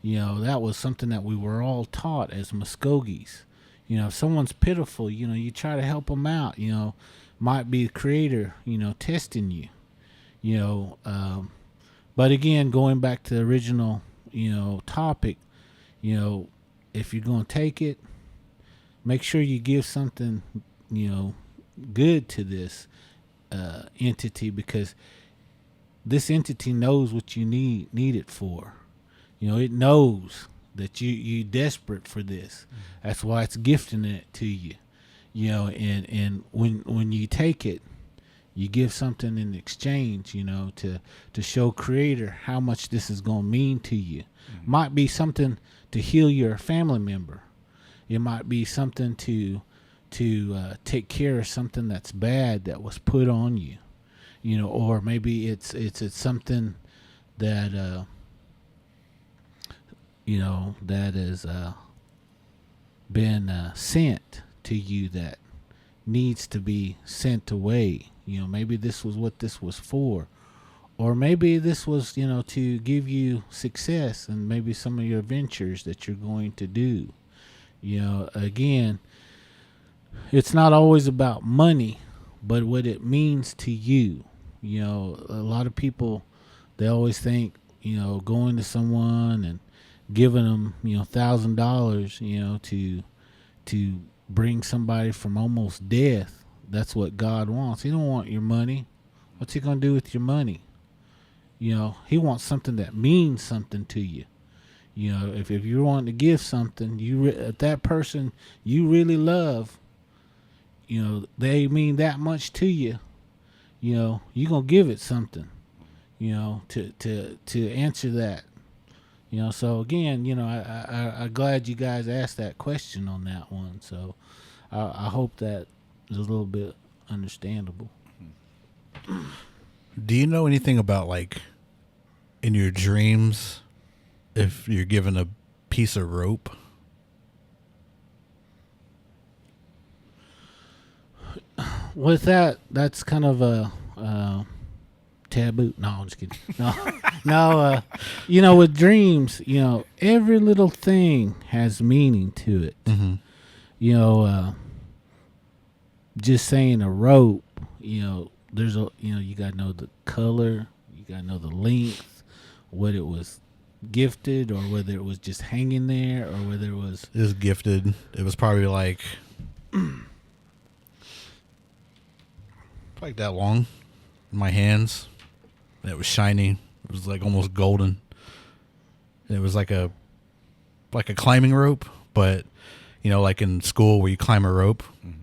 That was something that we were all taught as Muskogees. If someone's pitiful, you try to help them out. Might be the Creator, testing you. But again, going back to the original, topic, if you're going to take it, make sure you give something, good to this entity, because this entity knows what you need it for. It knows that you desperate for this. That's why it's gifting it to you. And when you take it, you give something in exchange, to show Creator how much this is going to mean to you. Might be something to heal your family member. It might be something to take care of something that's bad that was put on you, or maybe it's something that that has been sent to you that needs to be sent away. Maybe this was what this was for, or maybe this was to give you success and maybe some of your ventures that you're going to do. Again, it's not always about money, but what it means to you. A lot of people, they always think, going to someone and giving them, $1,000, to bring somebody from almost death. That's what God wants. He don't want your money. What's he going to do with your money? He wants something that means something to you. If you're wanting to give something, that person you really love, they mean that much to you, you're going to give it something, to answer that. So again, I'm glad you guys asked that question on that one. So I hope that is a little bit understandable. Do you know anything about, like, in your dreams, if you're given a piece of rope? With that's kind of a taboo. No, I'm just kidding. No, with dreams, every little thing has meaning to it. Mm-hmm. Just saying a rope, there's you gotta know the color, you gotta know the length, what it was gifted, or whether it was just hanging there, or whether it was gifted. It was probably like that long in my hands, and it was shiny. It was like almost golden. And it was like a climbing rope, but like in school where you climb a rope,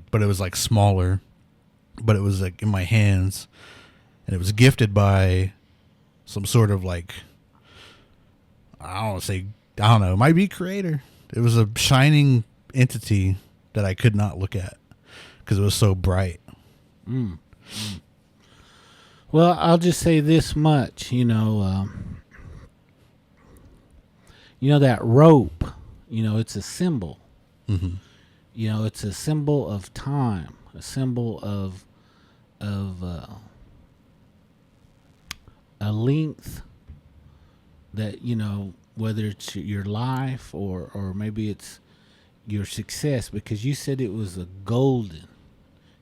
but it was like smaller, but it was like in my hands, and it was gifted by some sort of, like, I don't know, it might be creator. It was a shining entity that I could not look at because it was so bright. Well, I'll just say this much, that rope, it's a symbol. Mm-hmm. It's a symbol of time, a symbol of a length that, whether it's your life or maybe it's your success, because you said it was a golden.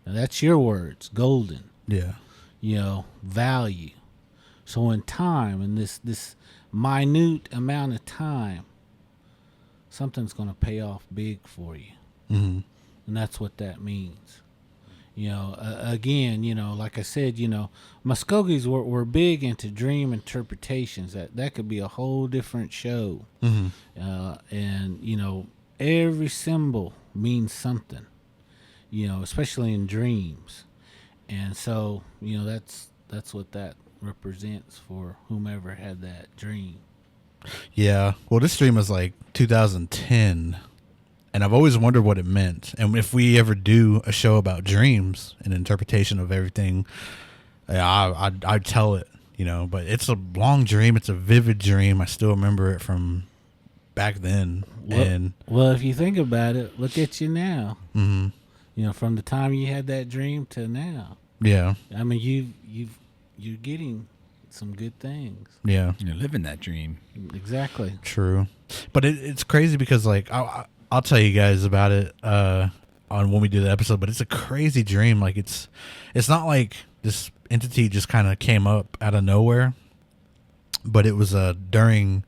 Now that's your words, golden. Yeah. Value. So in time, in this minute amount of time, something's going to pay off big for you. Mm-hmm. And that's what that means. Again, like I said, Muskogees were big into dream interpretations. That could be a whole different show. Mm-hmm. And every symbol means something, especially in dreams. And so, that's what that represents for whomever had that dream. Yeah. Well, this dream was like 2010, and I've always wondered what it meant. And if we ever do a show about dreams and interpretation of everything, I'd tell it, but it's a long dream. It's a vivid dream. I still remember it from back then. Well, if you think about it, look at you now. Mm-hmm. From the time you had that dream to now. Yeah. I mean, you're getting some good things. Yeah. You're living that dream. Exactly. True. But it's crazy because, like, I'll tell you guys about it on when we do the episode, but it's a crazy dream. Like, it's not like this entity just kind of came up out of nowhere, but it was during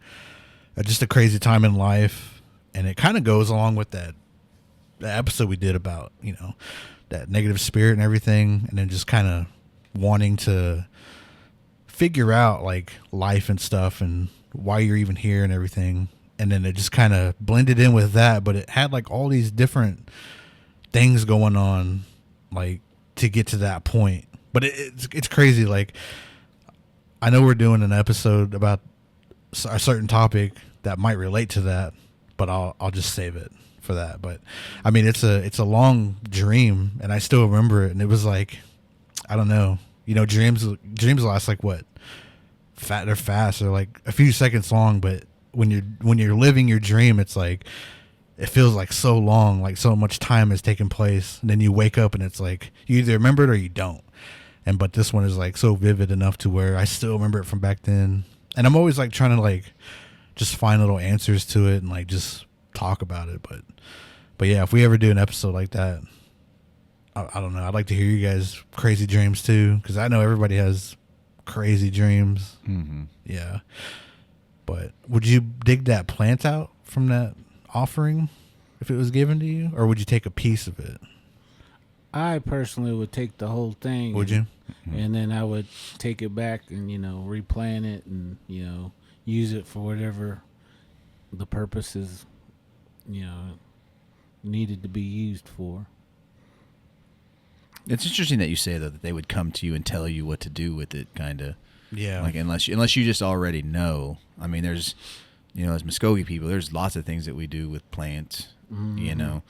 just a crazy time in life, and it kind of goes along with the episode we did about, that negative spirit and everything, and then just kind of wanting to figure out, like, life and stuff and why you're even here and everything. And then it just kind of blended in with that, but it had, like, all these different things going on, like, to get to that point. But it's crazy. Like, I know we're doing an episode about a certain topic that might relate to that, but I'll just save it for that. But I mean, it's a long dream, and I still remember it. And it was like, I don't know, dreams last like what? They're fast. They're like a few seconds long, but when you're living your dream, it's like it feels like so long, like so much time has taken place. And then you wake up and it's like you either remember it or you don't. But this one is like so vivid enough to where I still remember it from back then. And I'm always like trying to like just find little answers to it and like just talk about it. But yeah, if we ever do an episode like that, I don't know. I'd like to hear you guys' crazy dreams too, because I know everybody has crazy dreams. Mm-hmm. Yeah. But would you dig that plant out from that offering if it was given to you, or would you take a piece of it? I personally would take the whole thing. Would you? And then I would take it back and, replant it and, use it for whatever the purpose is, needed to be used for. It's interesting that you say, though, that they would come to you and tell you what to do with it, kind of. Yeah. Like, unless you just already know. I mean, there's, as Muskogee people, there's lots of things that we do with plants, and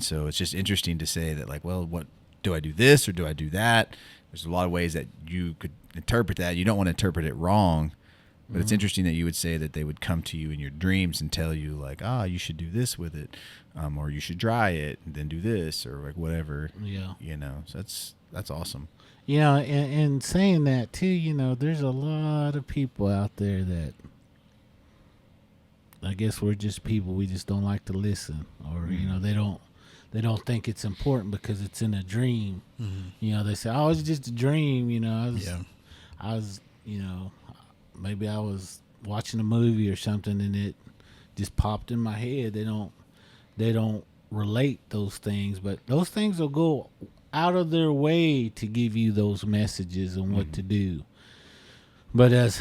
so it's just interesting to say that, like, well, what do I do this or do I do that? There's a lot of ways that you could interpret that. You don't want to interpret it wrong, but it's interesting that you would say that they would come to you in your dreams and tell you, like, you should do this with it, or you should dry it and then do this, or like whatever. Yeah. So that's awesome. And saying that too, there's a lot of people out there that I guess we're just people. We just don't like to listen, or they don't think it's important because it's in a dream. Mm-hmm. They say, "Oh, it's just a dream." I was, maybe I was watching a movie or something, and it just popped in my head. They don't relate those things, but those things will go out of their way to give you those messages and what to do. But as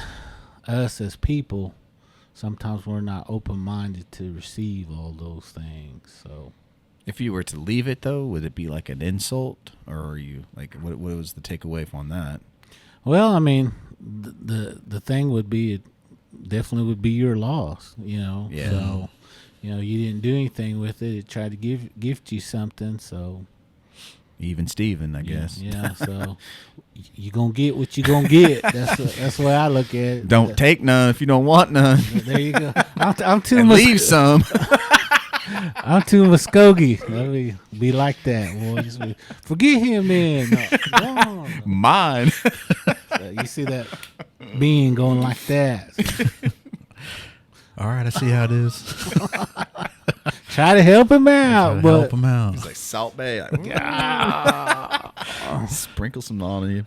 people, sometimes we're not open-minded to receive all those things. So, if you were to leave it, though, would it be like an insult, or are you like, what was the takeaway from that? Well, I mean, the thing would be, it definitely would be your loss. Yeah. So, you didn't do anything with it. It tried to gift you something. So, even Steven, I guess. Yeah. So, you gonna get what you gonna get. That's the way I look at it. Don't take none if you don't want none. There you go. I'm too and leave some. I'm too Muskogee. Let me be like that. Boy. Forget him, man. No, Mine. You see that being going like that. All right, I see how it is. Try to help him out. Help him out. It's like Salt Bay. Like, sprinkle some on you.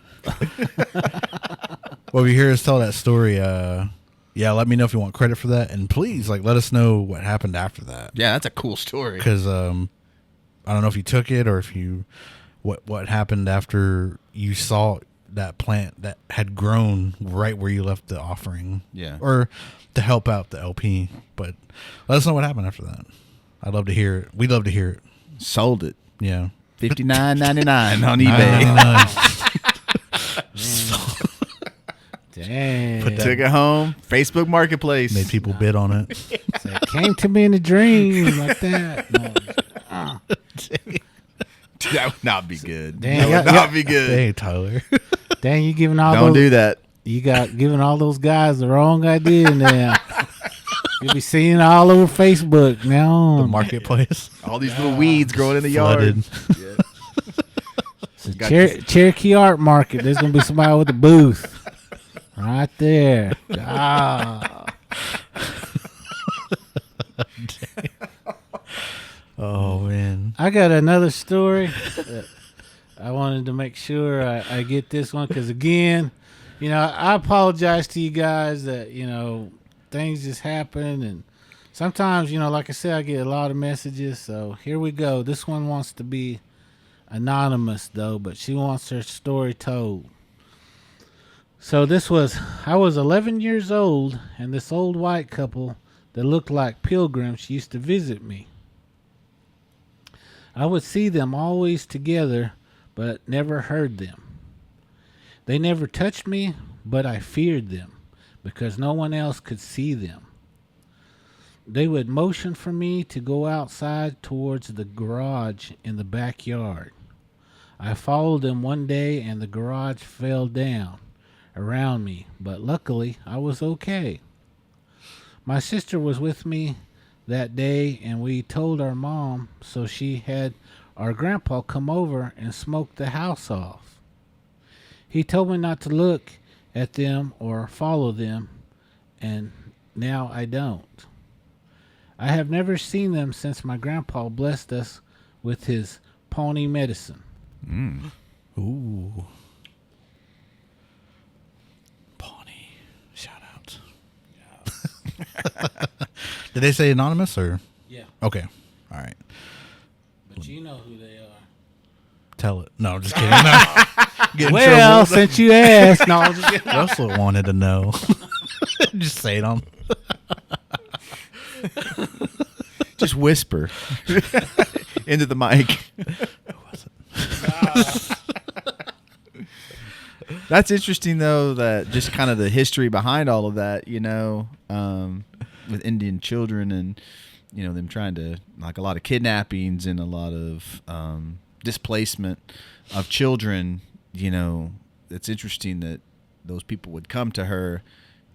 Well, if you hear us tell that story, let me know if you want credit for that, and please, like, let us know what happened after that. Yeah, that's a cool story. Because I don't know if you took it or if you what happened after you saw that plant that had grown right where you left the offering. Yeah, or to help out the LP. But let us know what happened after that. I'd love to hear it. We'd love to hear it. Sold it. Yeah, $59.99 on eBay. Dang. Took it home. Facebook Marketplace. Made people bid on it. So it came to me in a dream like that. No. That would not be good. Dang, that would not be good. Hey, Tyler. Dang, you giving all Don't those, do that. You got giving all those guys the wrong idea now. You'll be seeing it all over Facebook now. The marketplace. All these little weeds growing in the Flooded. yard. Yeah. Cherokee Art Market. There's gonna be somebody with a booth right there. Oh man, I got another story. I wanted to make sure I get this one because again, I apologize to you guys that things just happen, and sometimes like I said, I get a lot of messages. So here we go. This one wants to be anonymous though, but she wants her story told. So I was 11 years old, and this old white couple that looked like pilgrims used to visit me. I would see them always together, but never heard them. They never touched me, but I feared them because no one else could see them. They would motion for me to go outside towards the garage in the backyard. I followed them one day and the garage fell down around me, but luckily I was okay. My sister was with me that day and we told our mom, so she had our grandpa come over and smoke the house off. He told me not to look at them or follow them, and now I don't. I have never seen them since my grandpa blessed us with his pony medicine. Ooh. Pawnee. Shout out. Did they say anonymous or? Yeah, Okay. All right. but you know who they are. Tell it. No, I'm just kidding. No. Get in Well, trouble. since you asked, no, I'm just kidding. Russell wanted to know. Just say it on. Just whisper into the mic. That's interesting, though, that just kind of the history behind all of that, with Indian children and, them trying to, like a lot of kidnappings and a lot of displacement of children, it's interesting that those people would come to her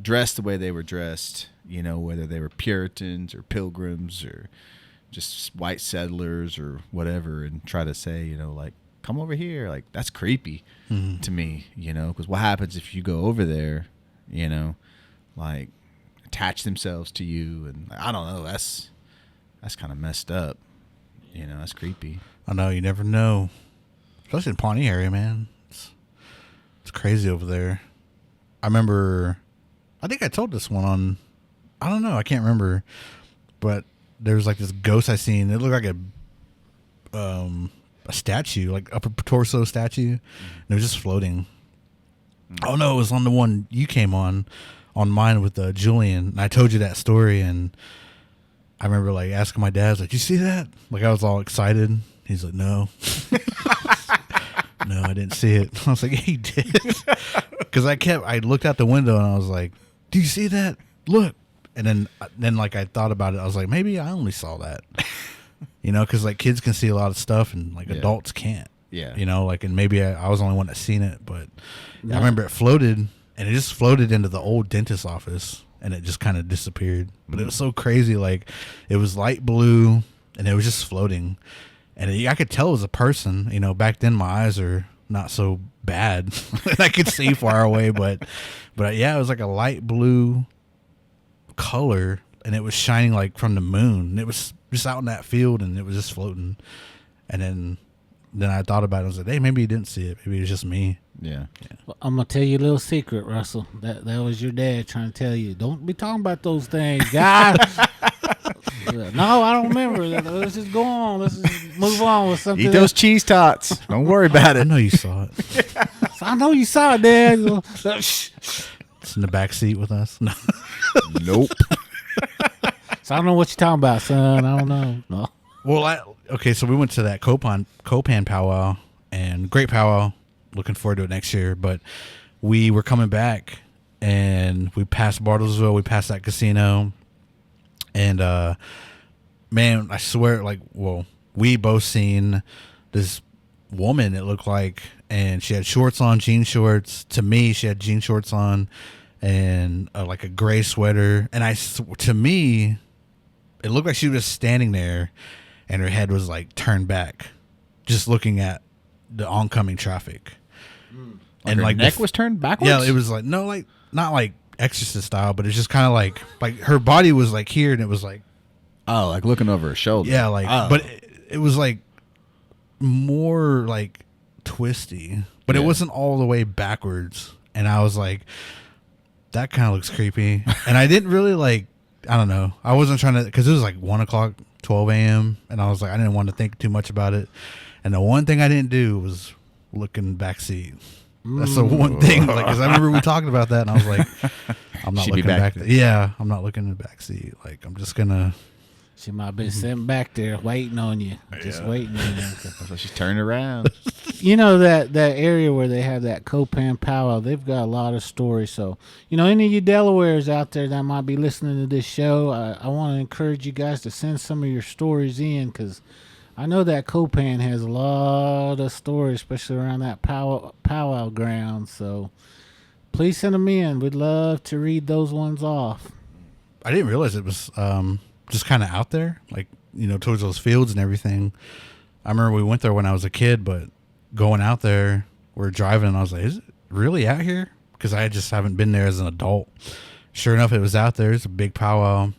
dressed the way they were dressed, whether they were Puritans or Pilgrims or just white settlers or whatever, and try to say, like, come over here. Like, that's creepy to me, because what happens if you go over there, like attach themselves to you, and I don't know, that's kind of messed up, that's creepy. I know, you never know. Especially in Pawnee area, man. It's crazy over there. I remember, I think I told this one on, I don't know, I can't remember, but there was like this ghost I seen. It looked like a statue, like upper torso statue, and it was just floating. Oh no, it was on the one you came on mine with Julian. And I told you that story, and I remember like asking my dad, I was like, "You see that?" Like I was all excited. He's like, "No." No, I didn't see it. I was like, "He did," because I looked out the window and I was like, "Do you see that? Look!" And then like I thought about it. I was like, maybe I only saw that, because like kids can see a lot of stuff and like adults can't. Yeah. Like, and maybe I was the only one that seen it, but I remember it floated, and it just floated into the old dentist's office, and it just kind of disappeared. But it was so crazy, like it was light blue, and it was just floating, and I could tell it was a person. Back then my eyes are not so bad, and I could see far away, but yeah, it was like a light blue color, and it was shining like from the moon, and it was just out in that field, and it was just floating. And then I thought about it. I was like, hey, maybe you didn't see it. Maybe it was just me. Yeah. Well, I'm gonna tell you a little secret, Russell. That was your dad trying to tell you, don't be talking about those things, guys. No, I don't remember. Let's just go on. Let's just move on with something. Eat those cheese tots. Don't worry about I it. know you saw it. So I know you saw it, Dad. It's in the back seat with us. No. Nope. So I don't know what you're talking about, son. I don't know. No. Well, so we went to that Copan powwow, and great powwow. Looking forward to it next year. But we were coming back, and we passed Bartlesville. We passed that casino, and man, I swear, we both seen this woman. It looked like, and she had shorts on, jean shorts. To me, she had jean shorts on, and like a gray sweater. And to me, it looked like she was standing there, and her head was like turned back, just looking at the oncoming traffic. And her neck was turned backwards? Yeah, it was like, no, like not like Exorcist style, but it's just kind of like her body was like here, and it was like, oh, like looking over her shoulder. yeah, like, but it was like more like twisty, but it wasn't all the way backwards. And I was like, that kind of looks creepy. And I didn't really like, I don't know, I wasn't trying to, because it was like 1 o'clock, 12 a.m. And I was like, I didn't want to think too much about it. And the one thing I didn't do was look in the back seat. That's the one thing, like, because I remember we talked about that, and I was like, I'm not looking back. Yeah, I'm not looking in the back seat. Like, I'm just gonna. She might have been sitting back there waiting on you, just waiting on you. So she's turned around. you know that area where they have that Copan powwow, they've got a lot of stories. So, any of you Delawares out there that might be listening to this show, I want to encourage you guys to send some of your stories in, because I know that Copan has a lot of stories, especially around that powwow ground. So please send them in. We'd love to read those ones off. I didn't realize it was just kind of out there, like, towards those fields and everything. I remember we went there when I was a kid, but going out there, we're driving, and I was like, is it really out here? Because I just haven't been there as an adult. Sure enough, it was out there. It's a big powwow.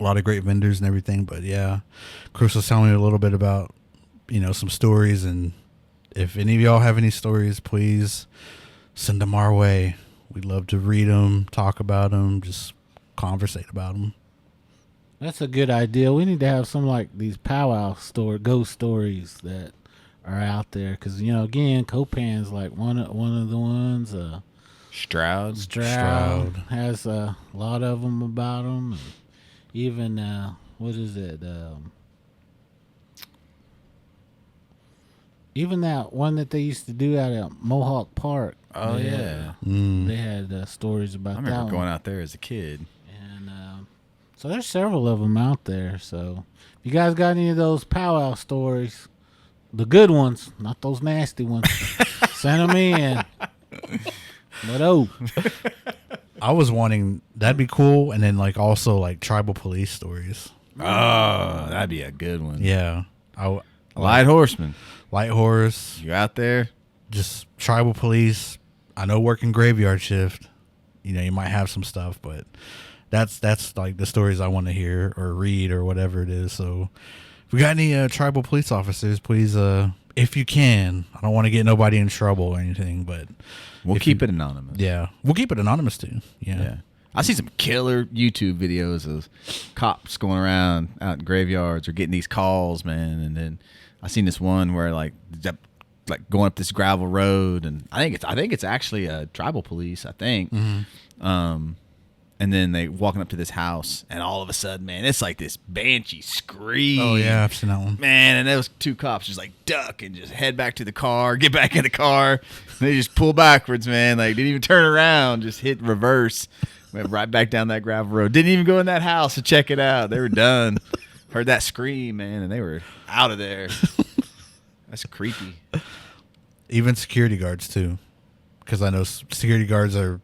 A lot of great vendors and everything. But, yeah, Chris was telling me a little bit about, some stories. And if any of y'all have any stories, please send them our way. We'd love to read them, talk about them, just conversate about them. That's a good idea. We need to have some like these powwow ghost stories that are out there, because again, Copan's like one of the ones. Stroud has a lot of them about them. And even what is it? Even that one that they used to do out at Mohawk Park. Oh yeah, they had stories about that. I remember going out there as a kid. So there's several of them out there. So if you guys got any of those powwow stories, the good ones, not those nasty ones, send them in. But I was wanting, that'd be cool, and then like also like tribal police stories. Oh, that'd be a good one. Yeah, Light horseman, light horse. You out there? Just tribal police. I know working graveyard shift. You might have some stuff, but. That's like the stories I want to hear or read or whatever it is. So if we got any tribal police officers, please, if you can, I don't want to get nobody in trouble or anything, but we'll keep it anonymous. Yeah. We'll keep it anonymous too. Yeah. I see some killer YouTube videos of cops going around out in graveyards or getting these calls, man. And then I seen this one where like going up this gravel road, and I think it's actually tribal police, I think. Mm-hmm. And then they walking up to this house, and all of a sudden, man, it's like this banshee scream. Oh yeah, I've seen that one. Man, and those two cops just like duck and just head back to the car, get back in the car. And they just pull backwards, man. Like didn't even turn around, just hit reverse, went right back down that gravel road. Didn't even go in that house to check it out. They were done. Heard that scream, man, and they were out of there. That's creepy. Even security guards too, because I know security guards are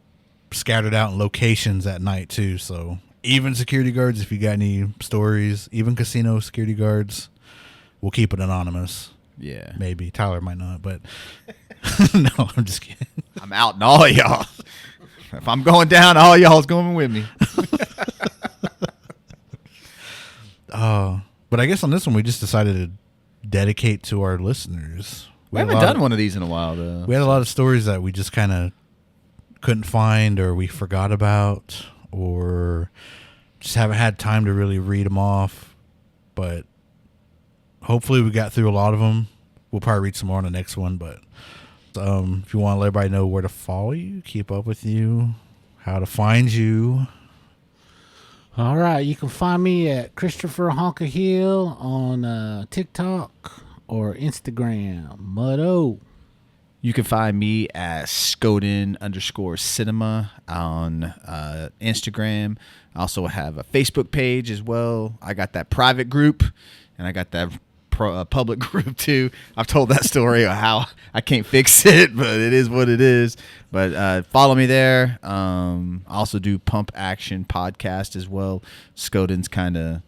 scattered out in locations at night too. So even security guards, if you got any stories, even casino security guards, we'll keep it anonymous. Yeah, maybe Tyler might not, but no, I'm just kidding. I'm outing all y'all. If I'm going down, all y'all's going with me. But I guess on this one we just decided to dedicate to our listeners. We haven't done one of these in a while though. We had a lot of stories that we just kind of couldn't find, or we forgot about, or just haven't had time to really read them off. But hopefully we got through a lot of them. We'll probably read some more on the next one. But if you want to let everybody know where to follow you, keep up with you, how to find you. All right, you can find me at Christopher Honka Hill on TikTok or Instagram. Muddo. You can find me at Skoden_cinema on Instagram. I also have a Facebook page as well. I got that private group, and I got that public group too. I've told that story of how I can't fix it, but it is what it is. But follow me there. I also do Pump Action podcast as well. Skoden's kind of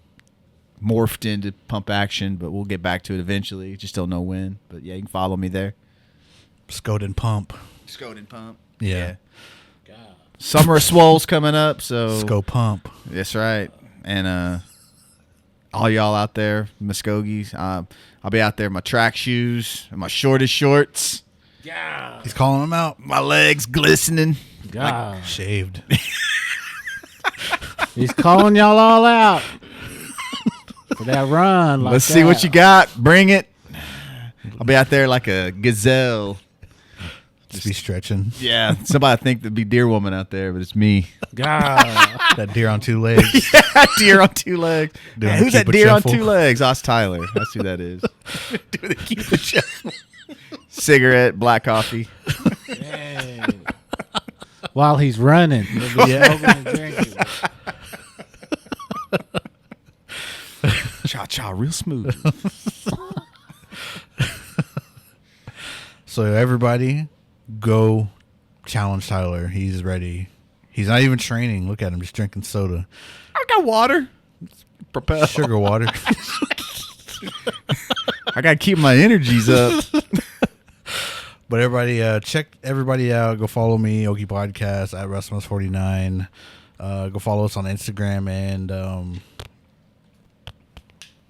morphed into Pump Action, but we'll get back to it eventually. Just don't know when. But yeah, you can follow me there. Skoden Pump. Yeah. God. Summer of Swole's coming up, so Sko Pump. That's right. And all y'all out there, Muskogees, I'll be out there in my track shoes and my shortest shorts. Yeah. He's calling them out. My legs glistening. God. Like shaved. He's calling y'all all out for that run. Like Let's see what you got. Bring it. I'll be out there like a gazelle. Just be stretching. Yeah, somebody think there'd be Deer Woman out there, but it's me. God. That deer on two legs. Yeah, deer on two legs. Doing Who's the that Cupid deer shuffle. on two legs? That's Tyler. That's who that is. Doing the Cupid shuffle. cigarette, black coffee. Dang. While he's running, he'll be smoking and drinking. Cha cha, real smooth. So everybody, go challenge Tyler. He's ready. He's not even training. Look at him, just drinking soda. I got water. Propel. Sugar water. I gotta keep my energies up. But everybody, check everybody out. Go follow me, Okie Podcast at Rasmus49. Go follow us on Instagram and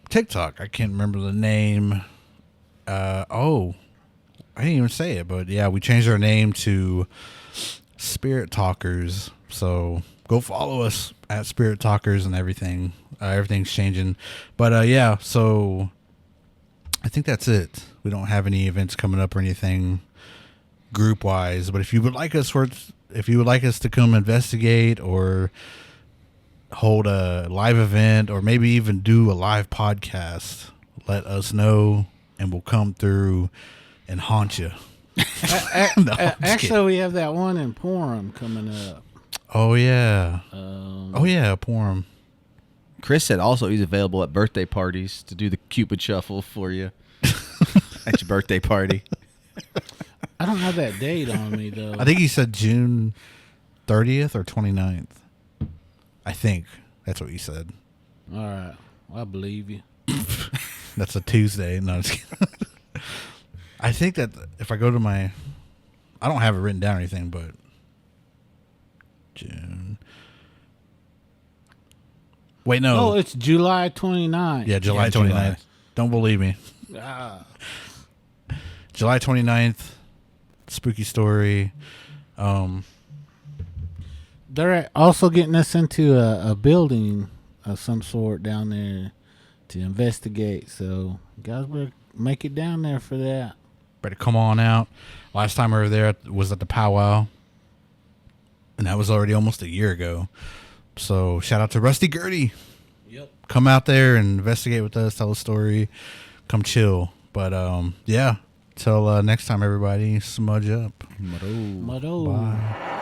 TikTok. I can't remember the name. I didn't even say it, but yeah, we changed our name to Spirit Talkers. So go follow us at Spirit Talkers and everything. Everything's changing. But yeah, so I think that's it. We don't have any events coming up or anything group wise. But if you would like us to come investigate or hold a live event or maybe even do a live podcast, let us know and we'll come through and haunt you. No, Actually, we have that one in Porham coming up. Oh yeah. Porham. Chris said also he's available at birthday parties to do the Cupid shuffle for you at your birthday party. I don't have that date on me though. I think he said June 30th or 29th. I think that's what he said. All right, I believe you. That's a Tuesday. No, just kidding. I think that if I go to I don't have it written down or anything, but June. Wait, no. Oh, it's July 29th. Yeah, July 29th. Don't believe me. July 29th, spooky story. They're also getting us into a building of some sort down there to investigate. So, guys, better make it down there for that. Better come on out. Last time we were there was at the powwow, and that was already almost a year ago. So, shout out to Rusty Gertie. Yep. Come out there and investigate with us, tell a story, come chill. But, yeah, till next time, everybody, smudge up. Mado. Bye.